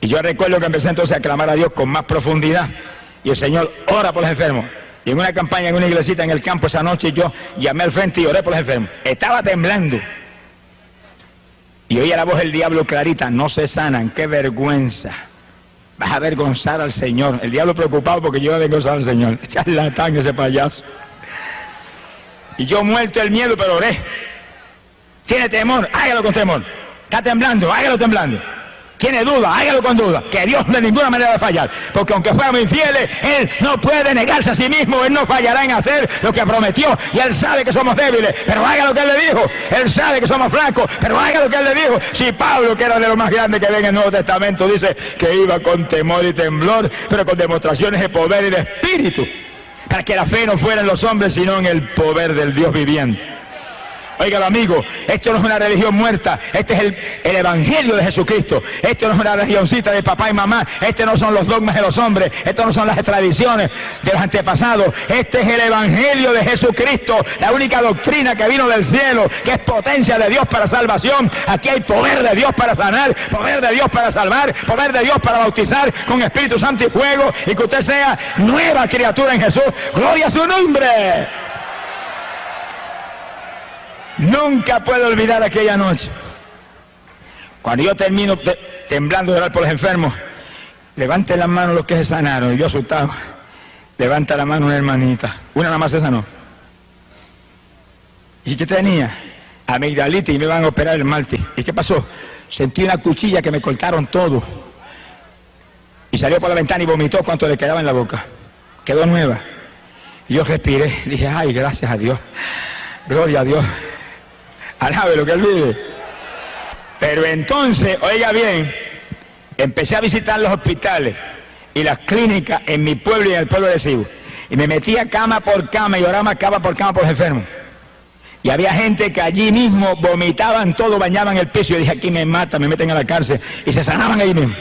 Y yo recuerdo que empecé entonces a clamar a Dios con más profundidad. Y el Señor ora por los enfermos. Y en una campaña, en una iglesita en el campo esa noche, yo llamé al frente y oré por los enfermos. Estaba temblando. Y oía la voz del diablo clarita, no se sanan, qué vergüenza. Vas a avergonzar al Señor. El diablo preocupado porque yo iba a avergonzar al Señor. Charlatán ese payaso. Y yo muerto el miedo, pero oré. ¿Tiene temor? Hágalo con temor. ¿Está temblando? Hágalo temblando. ¿Tiene duda? Hágalo con duda. Que Dios de ninguna manera va a fallar. Porque aunque fuéramos infieles, Él no puede negarse a sí mismo. Él no fallará en hacer lo que prometió. Y Él sabe que somos débiles, pero haga lo que Él le dijo. Él sabe que somos flacos, pero haga lo que Él le dijo. Si Pablo, que era de lo más grande que ve en el Nuevo Testamento, dice que iba con temor y temblor, pero con demostraciones de poder y de espíritu, para que la fe no fuera en los hombres, sino en el poder del Dios viviente. Óigalo, amigo, esto no es una religión muerta, este es el Evangelio de Jesucristo. Esto no es una religioncita de papá y mamá, este no son los dogmas de los hombres, esto no son las tradiciones de los antepasados, este es el Evangelio de Jesucristo, la única doctrina que vino del cielo, que es potencia de Dios para salvación. Aquí hay poder de Dios para sanar, poder de Dios para salvar, poder de Dios para bautizar con Espíritu Santo y fuego, y que usted sea nueva criatura en Jesús. ¡Gloria a su nombre! Nunca puedo olvidar aquella noche. Cuando yo termino temblando de orar por los enfermos, levante las manos los que se sanaron. Y yo asustado, levanta la mano una hermanita. Una nada más se sanó. ¿Y qué tenía? Amigdalitis, y me iban a operar el martes. ¿Y qué pasó? Sentí una cuchilla que me cortaron todo. Y salió por la ventana y vomitó cuanto le quedaba en la boca. Quedó nueva. Y yo respiré, dije, ay, gracias a Dios. Gloria a Dios. Alabe lo que Él vive. Pero entonces, oiga bien, empecé a visitar los hospitales y las clínicas en mi pueblo y en el pueblo de Cibo. Y me metía cama por cama y oraba cama por los enfermos. Y había gente que allí mismo vomitaban todo, bañaban el piso. Yo dije, aquí me matan, me meten a la cárcel. Y se sanaban allí mismo.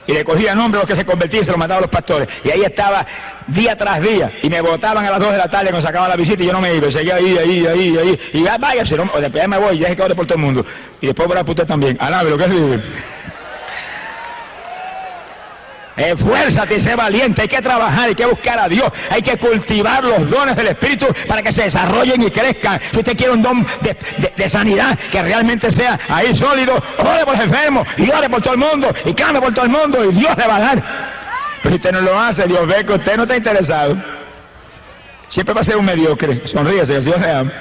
Y le cogían nombre a los que se convertían y se los mandaban a los pastores. Y ahí estaba día tras día. Y me botaban a las 2 de la tarde cuando sacaban la visita y yo no me iba. Y seguía ahí. Y váyase, no, después ya me voy, ya es que ore por todo el mundo. Y después por usted también. Alabe lo que es libre. Esfuérzate y sé valiente, hay que trabajar, hay que buscar a Dios, hay que cultivar los dones del Espíritu para que se desarrollen y crezcan. Si usted quiere un don de sanidad que realmente sea ahí sólido, ore por los enfermos y ore por todo el mundo y clame por todo el mundo y Dios le va a dar. Pero si usted no lo hace, Dios ve que usted no está interesado. Siempre va a ser un mediocre. Sonríese, el Señor le ama.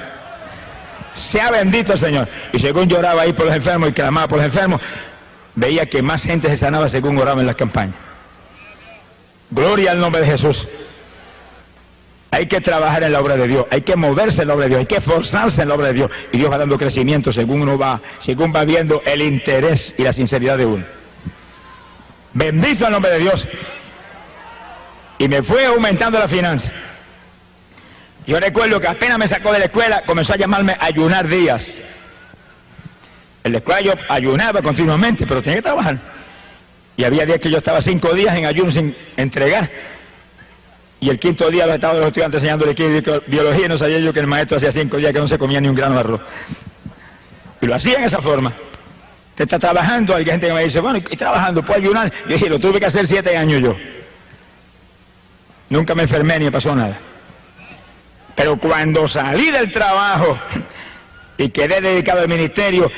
Sea bendito el Señor. Y según lloraba ahí por los enfermos y clamaba por los enfermos, veía que más gente se sanaba según oraba en las campañas. Gloria al nombre de Jesús. Hay que trabajar en la obra de Dios, hay que moverse en la obra de Dios, hay que esforzarse en la obra de Dios. Y Dios va dando crecimiento según va viendo el interés y la sinceridad de uno. Bendito el nombre de Dios. Y me fue aumentando la finanza. Yo recuerdo que apenas me sacó de la escuela, comenzó a llamarme a ayunar días. En la escuela yo ayunaba continuamente, pero tenía que trabajar. Y había días que yo estaba 5 días en ayuno sin entregar. Y el quinto día los estados de los estudiantes enseñándole biología, y no sabía yo que el maestro hacía 5 días que no se comía ni un grano de arroz. Y lo hacía en esa forma. Usted está trabajando, hay gente que me dice, bueno, y trabajando, ¿puedo ayunar? Yo dije, lo tuve que hacer 7 años yo. Nunca me enfermé ni me pasó nada. Pero cuando salí del trabajo y quedé dedicado al ministerio,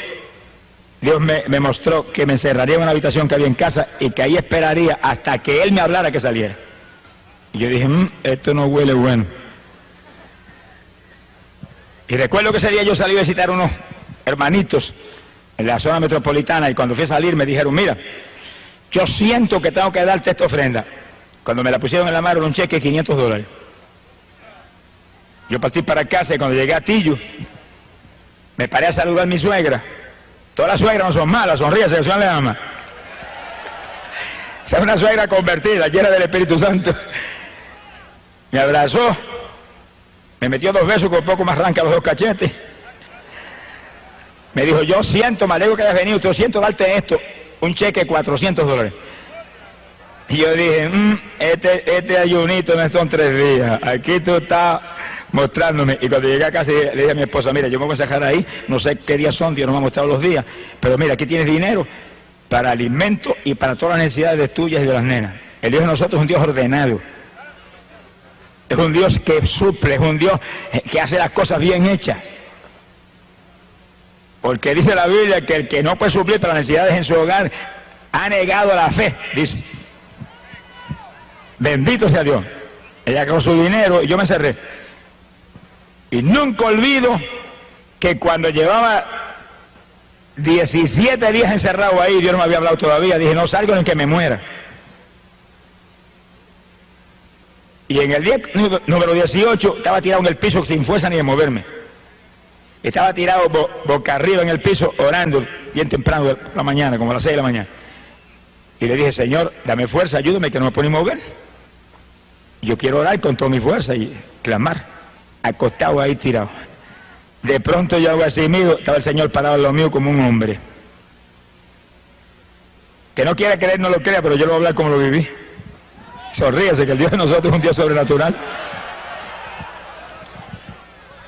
Dios me mostró que me encerraría en una habitación que había en casa y que ahí esperaría hasta que Él me hablara que saliera. Y yo dije, esto no huele bueno. Y recuerdo que ese día yo salí a visitar unos hermanitos en la zona metropolitana y cuando fui a salir me dijeron, mira, yo siento que tengo que darte esta ofrenda. Cuando me la pusieron en la mano era un cheque de $500. Yo partí para casa y cuando llegué a Tillo, me paré a saludar a mi suegra. Todas las suegras no son malas, sonríase, que el Señor le ama. Esa es una suegra convertida, llena del Espíritu Santo. Me abrazó, me metió 2 besos con poco más arranca los 2 cachetes. Me dijo, yo siento, me alegro que hayas venido, yo siento darte esto, un cheque de $400. Y yo dije, este ayunito no son 3 días, aquí tú estás mostrándome. Y cuando llegué a casa le dije a mi esposa, mira, yo me voy a sacar ahí, no sé qué días son, Dios no me ha mostrado los días, pero mira, aquí tienes dinero para alimento y para todas las necesidades tuyas y de las nenas. El Dios de nosotros es un Dios ordenado. Es un Dios que suple, es un Dios que hace las cosas bien hechas. Porque dice la Biblia que el que no puede suplir para las necesidades en su hogar ha negado la fe, dice. Bendito sea Dios. Ella con su dinero y yo me cerré. Y nunca olvido que cuando llevaba 17 días encerrado ahí, Dios no me había hablado todavía, dije, no salgo ni que me muera. Y en el día número 18 estaba tirado en el piso sin fuerza ni de moverme. Estaba tirado boca arriba en el piso orando bien temprano de la mañana, como a las 6 de la mañana. Y le dije, Señor, dame fuerza, ayúdame que no me puedo ni mover. Yo quiero orar con toda mi fuerza y clamar, acostado ahí tirado. De pronto yo hago así mío, estaba el Señor parado en lo mío como un hombre. Que no quiera creer, no lo crea, pero yo lo voy a hablar como lo viví. Sonríese, que el Dios de nosotros es un Dios sobrenatural.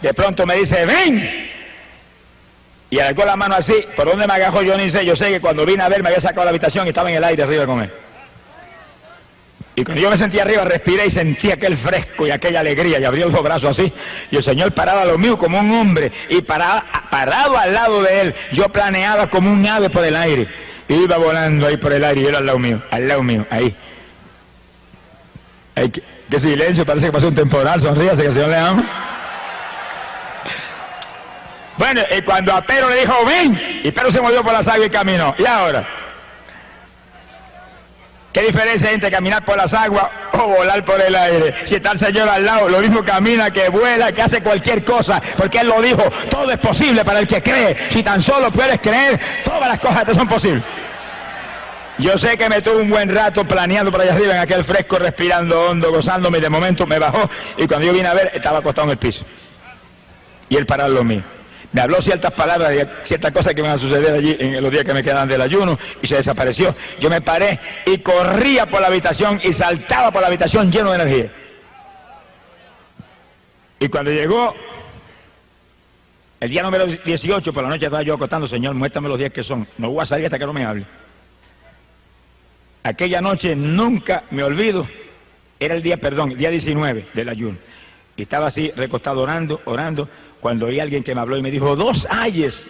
De pronto me dice, ven. Y alargó la mano así, ¿por dónde me agajó? Yo ni sé, yo sé que cuando vine a ver me había sacado la habitación y estaba en el aire arriba con él. Y cuando yo me sentí arriba, respiré y sentí aquel fresco y aquella alegría, y abrí los brazos así, y el Señor paraba a lo mío como un hombre, y parado al lado de él, yo planeaba como un ave por el aire, y iba volando ahí por el aire, y él al lado mío, ahí. Ay, qué silencio, parece que pasó un temporal, sonríase que el Señor le ama. Bueno, y cuando a Pedro le dijo, ven, y Pedro se movió por las aguas y caminó, y ahora, ¿qué diferencia hay entre caminar por las aguas o volar por el aire? Si está el Señor al lado, lo mismo camina, que vuela, que hace cualquier cosa, porque Él lo dijo, todo es posible para el que cree. Si tan solo puedes creer, todas las cosas te son posibles. Yo sé que me tuve un buen rato planeando por allá arriba en aquel fresco, respirando hondo, gozándome, y de momento me bajó, y cuando yo vine a ver, estaba acostado en el piso. Y Él parado lo mío. Me habló ciertas palabras y ciertas cosas que van a suceder allí en los días que me quedan del ayuno, y se desapareció. Yo me paré y corría por la habitación y saltaba por la habitación lleno de energía. Y cuando llegó el día número 18, por la noche estaba yo acostando, Señor, muéstrame los días que son. No voy a salir hasta que no me hable. Aquella noche nunca me olvido, era el día 19 del ayuno. Y estaba así recostado orando, cuando oí a alguien que me habló y me dijo, 2 ayes.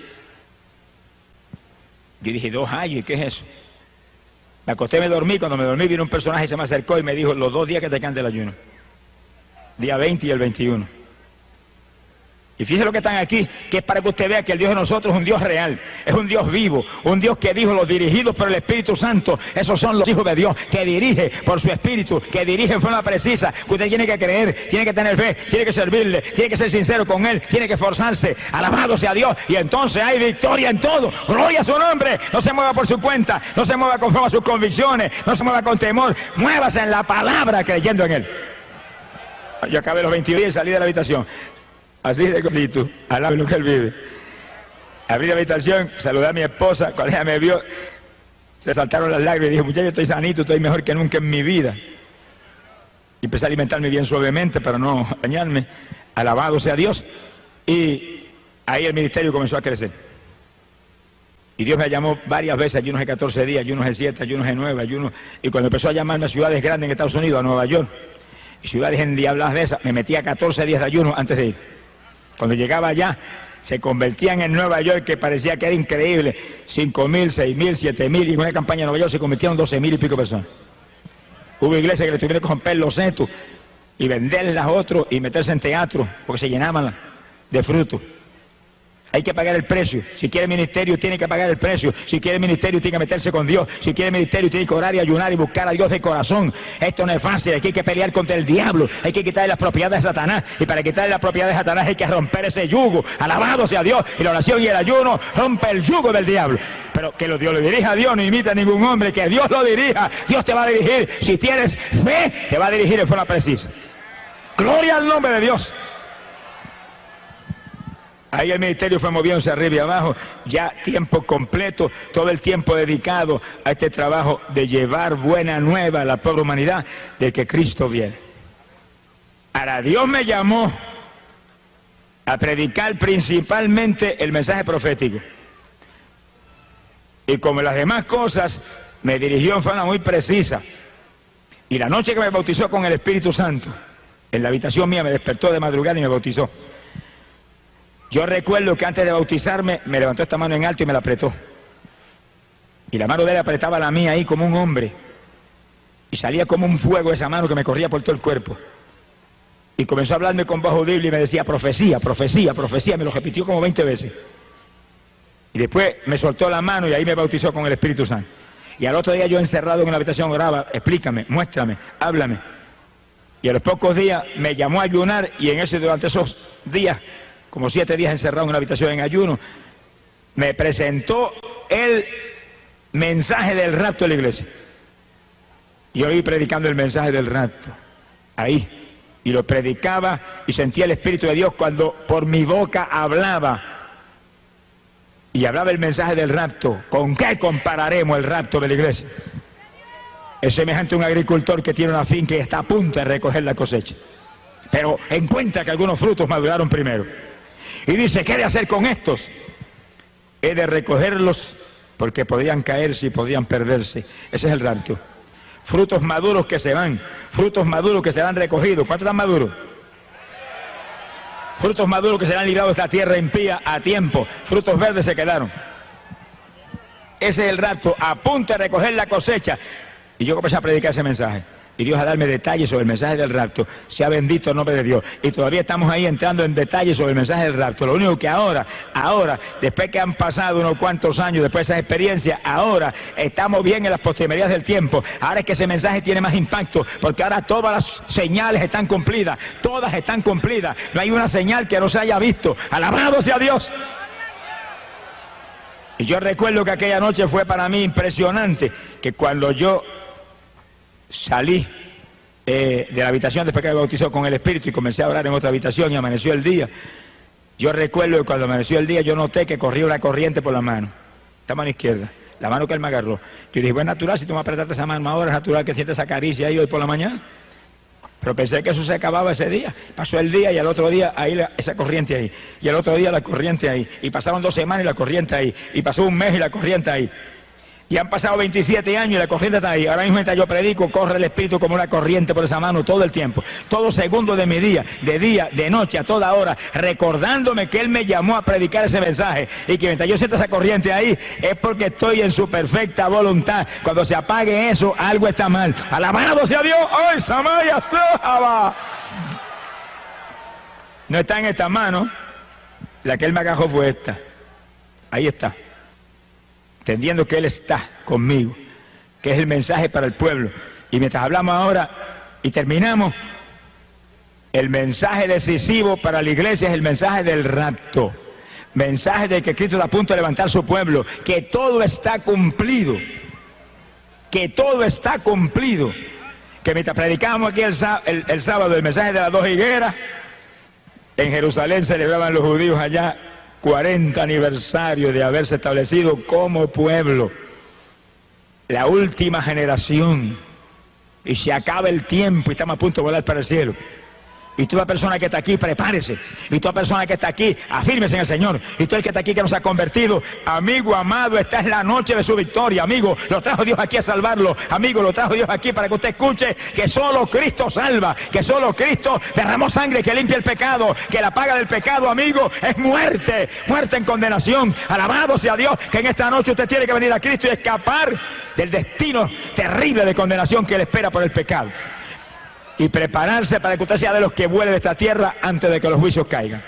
Yo dije, 2 ayes, ¿qué es eso? Me acosté, me dormí, cuando me dormí vino un personaje y se me acercó y me dijo, los 2 días que te quedan del ayuno. Día 20 y el 21. Y fíjese lo que están aquí, que es para que usted vea que el Dios de nosotros es un Dios real, es un Dios vivo, un Dios que dijo, los dirigidos por el Espíritu Santo, esos son los hijos de Dios, que dirige por su Espíritu, que dirige en forma precisa, que usted tiene que creer, tiene que tener fe, tiene que servirle, tiene que ser sincero con Él, tiene que esforzarse, alabado sea Dios, y entonces hay victoria en todo, gloria a su nombre. No se mueva por su cuenta, no se mueva conforme a sus convicciones, no se mueva con temor, muévase en la palabra creyendo en Él. Yo acabé los 22 días y salí de la habitación. Así de cortito, al lado de lo que Él vive. Abrí la habitación, saludé a mi esposa, cuando ella me vio, se saltaron las lágrimas y dije, muchacho, estoy sanito, estoy mejor que nunca en mi vida. y empecé a alimentarme bien suavemente para no dañarme. Alabado sea Dios. Y ahí el ministerio comenzó a crecer. Y Dios me llamó varias veces, ayunos de 14 días, ayunos de 7, ayunos de 9, ayunos. Y cuando empezó a llamarme a ciudades grandes en Estados Unidos, a Nueva York, y ciudades endiabladas de esas, me metía 14 días de ayuno antes de ir. Cuando llegaba allá, se convertían en Nueva York, que parecía que era increíble. 5.000, 6.000, 7.000, y en una campaña en Nueva York se convirtieron 12.000 y pico personas. Hubo iglesias que le tuvieron que romper los setos y venderlas a otros y meterse en teatro, porque se llenaban de frutos. Hay que pagar el precio. Si quiere ministerio, tiene que pagar el precio. Si quiere ministerio, tiene que meterse con Dios. Si quiere ministerio, tiene que orar y ayunar y buscar a Dios de corazón. Esto no es fácil. Hay que pelear contra el diablo. Hay que quitarle las propiedades de Satanás. Y para quitarle las propiedades de Satanás hay que romper ese yugo. Alabado sea Dios. Y la oración y el ayuno rompe el yugo del diablo. Pero que Dios lo dirija a Dios, no imita a ningún hombre. Que Dios lo dirija. Dios te va a dirigir. Si tienes fe, te va a dirigir en forma precisa. Gloria al nombre de Dios. Ahí el ministerio fue moviéndose arriba y abajo, ya tiempo completo, todo el tiempo dedicado a este trabajo de llevar buena nueva a la pobre humanidad de que Cristo viene. Ahora, Dios me llamó a predicar principalmente el mensaje profético. Y como las demás cosas, me dirigió en forma muy precisa. Y la noche que me bautizó con el Espíritu Santo, en la habitación mía me despertó de madrugada y me bautizó. Yo recuerdo que antes de bautizarme me levantó esta mano en alto y me la apretó. Y la mano de él apretaba la mía ahí como un hombre. Y salía como un fuego esa mano que me corría por todo el cuerpo. Y comenzó a hablarme con voz audible y me decía profecía, profecía, profecía. Me lo repitió como 20 veces. Y después me soltó la mano y ahí me bautizó con el Espíritu Santo. Y al otro día yo encerrado en la habitación oraba, explícame, muéstrame, háblame. Y a los pocos días me llamó a ayunar y durante esos días, como 7 días encerrado en una habitación en ayuno, me presentó el mensaje del rapto de la iglesia. Y yo iba predicando el mensaje del rapto, ahí, y lo predicaba y sentía el Espíritu de Dios cuando por mi boca hablaba, y hablaba el mensaje del rapto. ¿Con qué compararemos el rapto de la iglesia? Es semejante a un agricultor que tiene una finca y está a punto de recoger la cosecha, pero encuentra que algunos frutos maduraron primero. Y dice, ¿qué he de hacer con estos? He de recogerlos porque podrían caerse y podrían perderse. Ese es el rapto. Frutos maduros que se van, frutos maduros que serán recogidos. ¿Cuántos están maduros? Frutos maduros que serán librados de esta tierra impía a tiempo. Frutos verdes se quedaron. Ese es el rapto, a punto de recoger la cosecha. Y yo comencé a predicar ese mensaje. Y Dios a darme detalles sobre el mensaje del rapto. Sea bendito el nombre de Dios. Y todavía estamos ahí entrando en detalles sobre el mensaje del rapto. Lo único que ahora, después que han pasado unos cuantos años, después de esas experiencias, ahora estamos bien en las postrimerías del tiempo. Ahora es que ese mensaje tiene más impacto, porque ahora todas las señales están cumplidas. Todas están cumplidas. No hay una señal que no se haya visto. Alabado sea Dios. Y yo recuerdo que aquella noche fue para mí impresionante, que cuando yo salí de la habitación después que me bautizó con el Espíritu y comencé a orar en otra habitación y amaneció el día. Yo recuerdo que cuando amaneció el día yo noté que corría una corriente por la mano, esta mano izquierda, la mano que él me agarró. Yo dije, bueno, es natural, si tú me apretaste esa mano ahora, es natural que sientes esa caricia ahí hoy por la mañana. Pero pensé que eso se acababa ese día. Pasó el día y al otro día ahí esa corriente ahí. Y al otro día la corriente ahí. Y pasaron 2 semanas y la corriente ahí. Y pasó un mes y la corriente ahí. Y han pasado 27 años y la corriente está ahí. Ahora mismo mientras yo predico, corre el Espíritu como una corriente por esa mano todo el tiempo. Todo segundo de mi día, de noche, a toda hora, recordándome que Él me llamó a predicar ese mensaje. Y que mientras yo sienta esa corriente ahí, es porque estoy en su perfecta voluntad. Cuando se apague eso, algo está mal. Alabado sea Dios. ¡Ay, Samaya Sahaba! No está en esta mano. La que Él me agarró fue esta. Ahí está. Entendiendo que Él está conmigo, que es el mensaje para el pueblo. Y mientras hablamos ahora y terminamos, el mensaje decisivo para la iglesia es el mensaje del rapto. Mensaje de que Cristo está a punto de levantar su pueblo, que todo está cumplido. Que todo está cumplido. Que mientras predicábamos aquí el sábado el mensaje de las 2 higueras, en Jerusalén celebraban los judíos allá 40 aniversario de haberse establecido como pueblo, la última generación y se acaba el tiempo y estamos a punto de volar para el cielo. Y toda persona que está aquí, prepárese. Y toda persona que está aquí, afírmese en el Señor. Y todo el que está aquí que nos ha convertido, amigo amado, esta es la noche de su victoria, amigo. Lo trajo Dios aquí a salvarlo, amigo. Lo trajo Dios aquí para que usted escuche que solo Cristo salva, que solo Cristo derramó sangre que limpia el pecado, que la paga del pecado, amigo, es muerte, muerte en condenación. Alabado sea Dios, que en esta noche usted tiene que venir a Cristo y escapar del destino terrible de condenación que le espera por el pecado. Y prepararse para que usted sea de los que vuele de esta tierra antes de que los juicios caigan.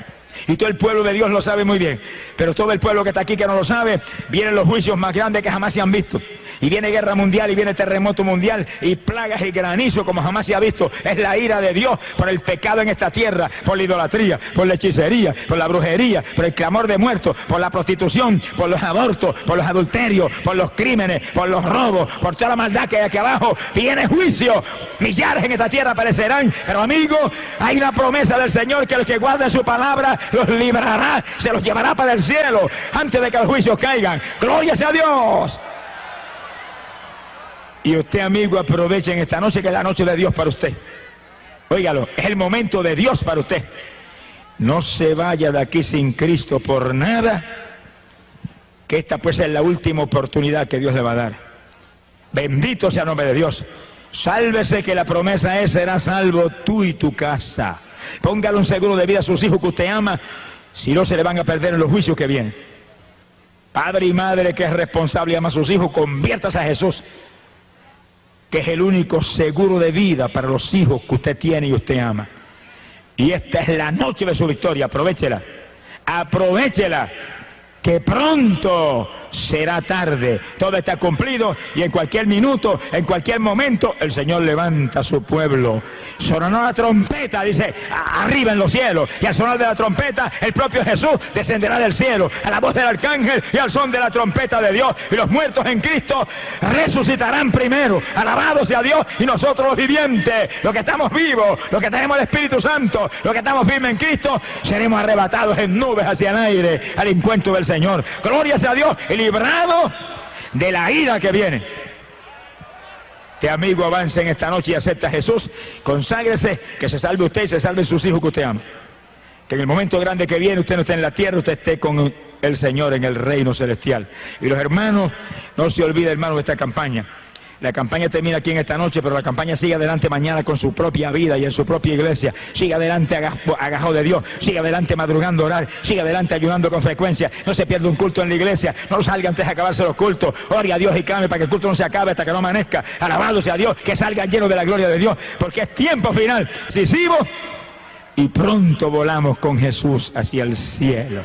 Y todo el pueblo de Dios lo sabe muy bien, pero todo el pueblo que está aquí que no lo sabe, vienen los juicios más grandes que jamás se han visto. Y viene guerra mundial, y viene terremoto mundial, y plagas y granizo como jamás se ha visto. Es la ira de Dios por el pecado en esta tierra, por la idolatría, por la hechicería, por la brujería, por el clamor de muertos, por la prostitución, por los abortos, por los adulterios, por los crímenes, por los robos, por toda la maldad que hay aquí abajo. Viene juicio, millares en esta tierra perecerán, pero amigo, hay una promesa del Señor que los que guarden su palabra los librará, se los llevará para el cielo antes de que los juicios caigan. ¡Gloria sea a Dios! Y usted, amigo, aprovechen esta noche, que es la noche de Dios para usted. Óigalo, es el momento de Dios para usted. No se vaya de aquí sin Cristo por nada, que esta pues es la última oportunidad que Dios le va a dar. Bendito sea el nombre de Dios. Sálvese, que la promesa es: serás salvo tú y tu casa. Póngale un seguro de vida a sus hijos que usted ama, si no se le van a perder en los juicios que vienen. Padre y madre que es responsable y ama a sus hijos, conviértase a Jesús, que es el único seguro de vida para los hijos que usted tiene y usted ama. Y esta es la noche de su victoria, aprovechela, aprovechela, que pronto será tarde. Todo está cumplido y en cualquier minuto, en cualquier momento, el Señor levanta a su pueblo. Sonará la trompeta, dice, arriba en los cielos, y al sonar de la trompeta, el propio Jesús descenderá del cielo, a la voz del arcángel y al son de la trompeta de Dios, y los muertos en Cristo resucitarán primero. Alabado sea Dios, y nosotros los vivientes, los que estamos vivos, los que tenemos el Espíritu Santo, los que estamos firmes en Cristo, seremos arrebatados en nubes hacia el aire, al encuentro del Señor. Gloria sea a Dios, y librado de la ira que viene. Que amigo, avance en esta noche y acepta a Jesús, conságrese, que se salve usted y se salven sus hijos que usted ama. Que en el momento grande que viene usted no esté en la tierra, usted esté con el Señor en el reino celestial. Y los hermanos, no se olvide, hermanos, de esta campaña. La campaña termina aquí en esta noche, pero la campaña sigue adelante mañana con su propia vida y en su propia iglesia. Sigue adelante agajado de Dios, sigue adelante madrugando a orar, sigue adelante ayunando con frecuencia. No se pierda un culto en la iglesia, no salga antes de acabarse los cultos. Ore a Dios y clame para que el culto no se acabe hasta que no amanezca. Alabado sea Dios, que salga lleno de la gloria de Dios, porque es tiempo final, decisivo, y pronto volamos con Jesús hacia el cielo.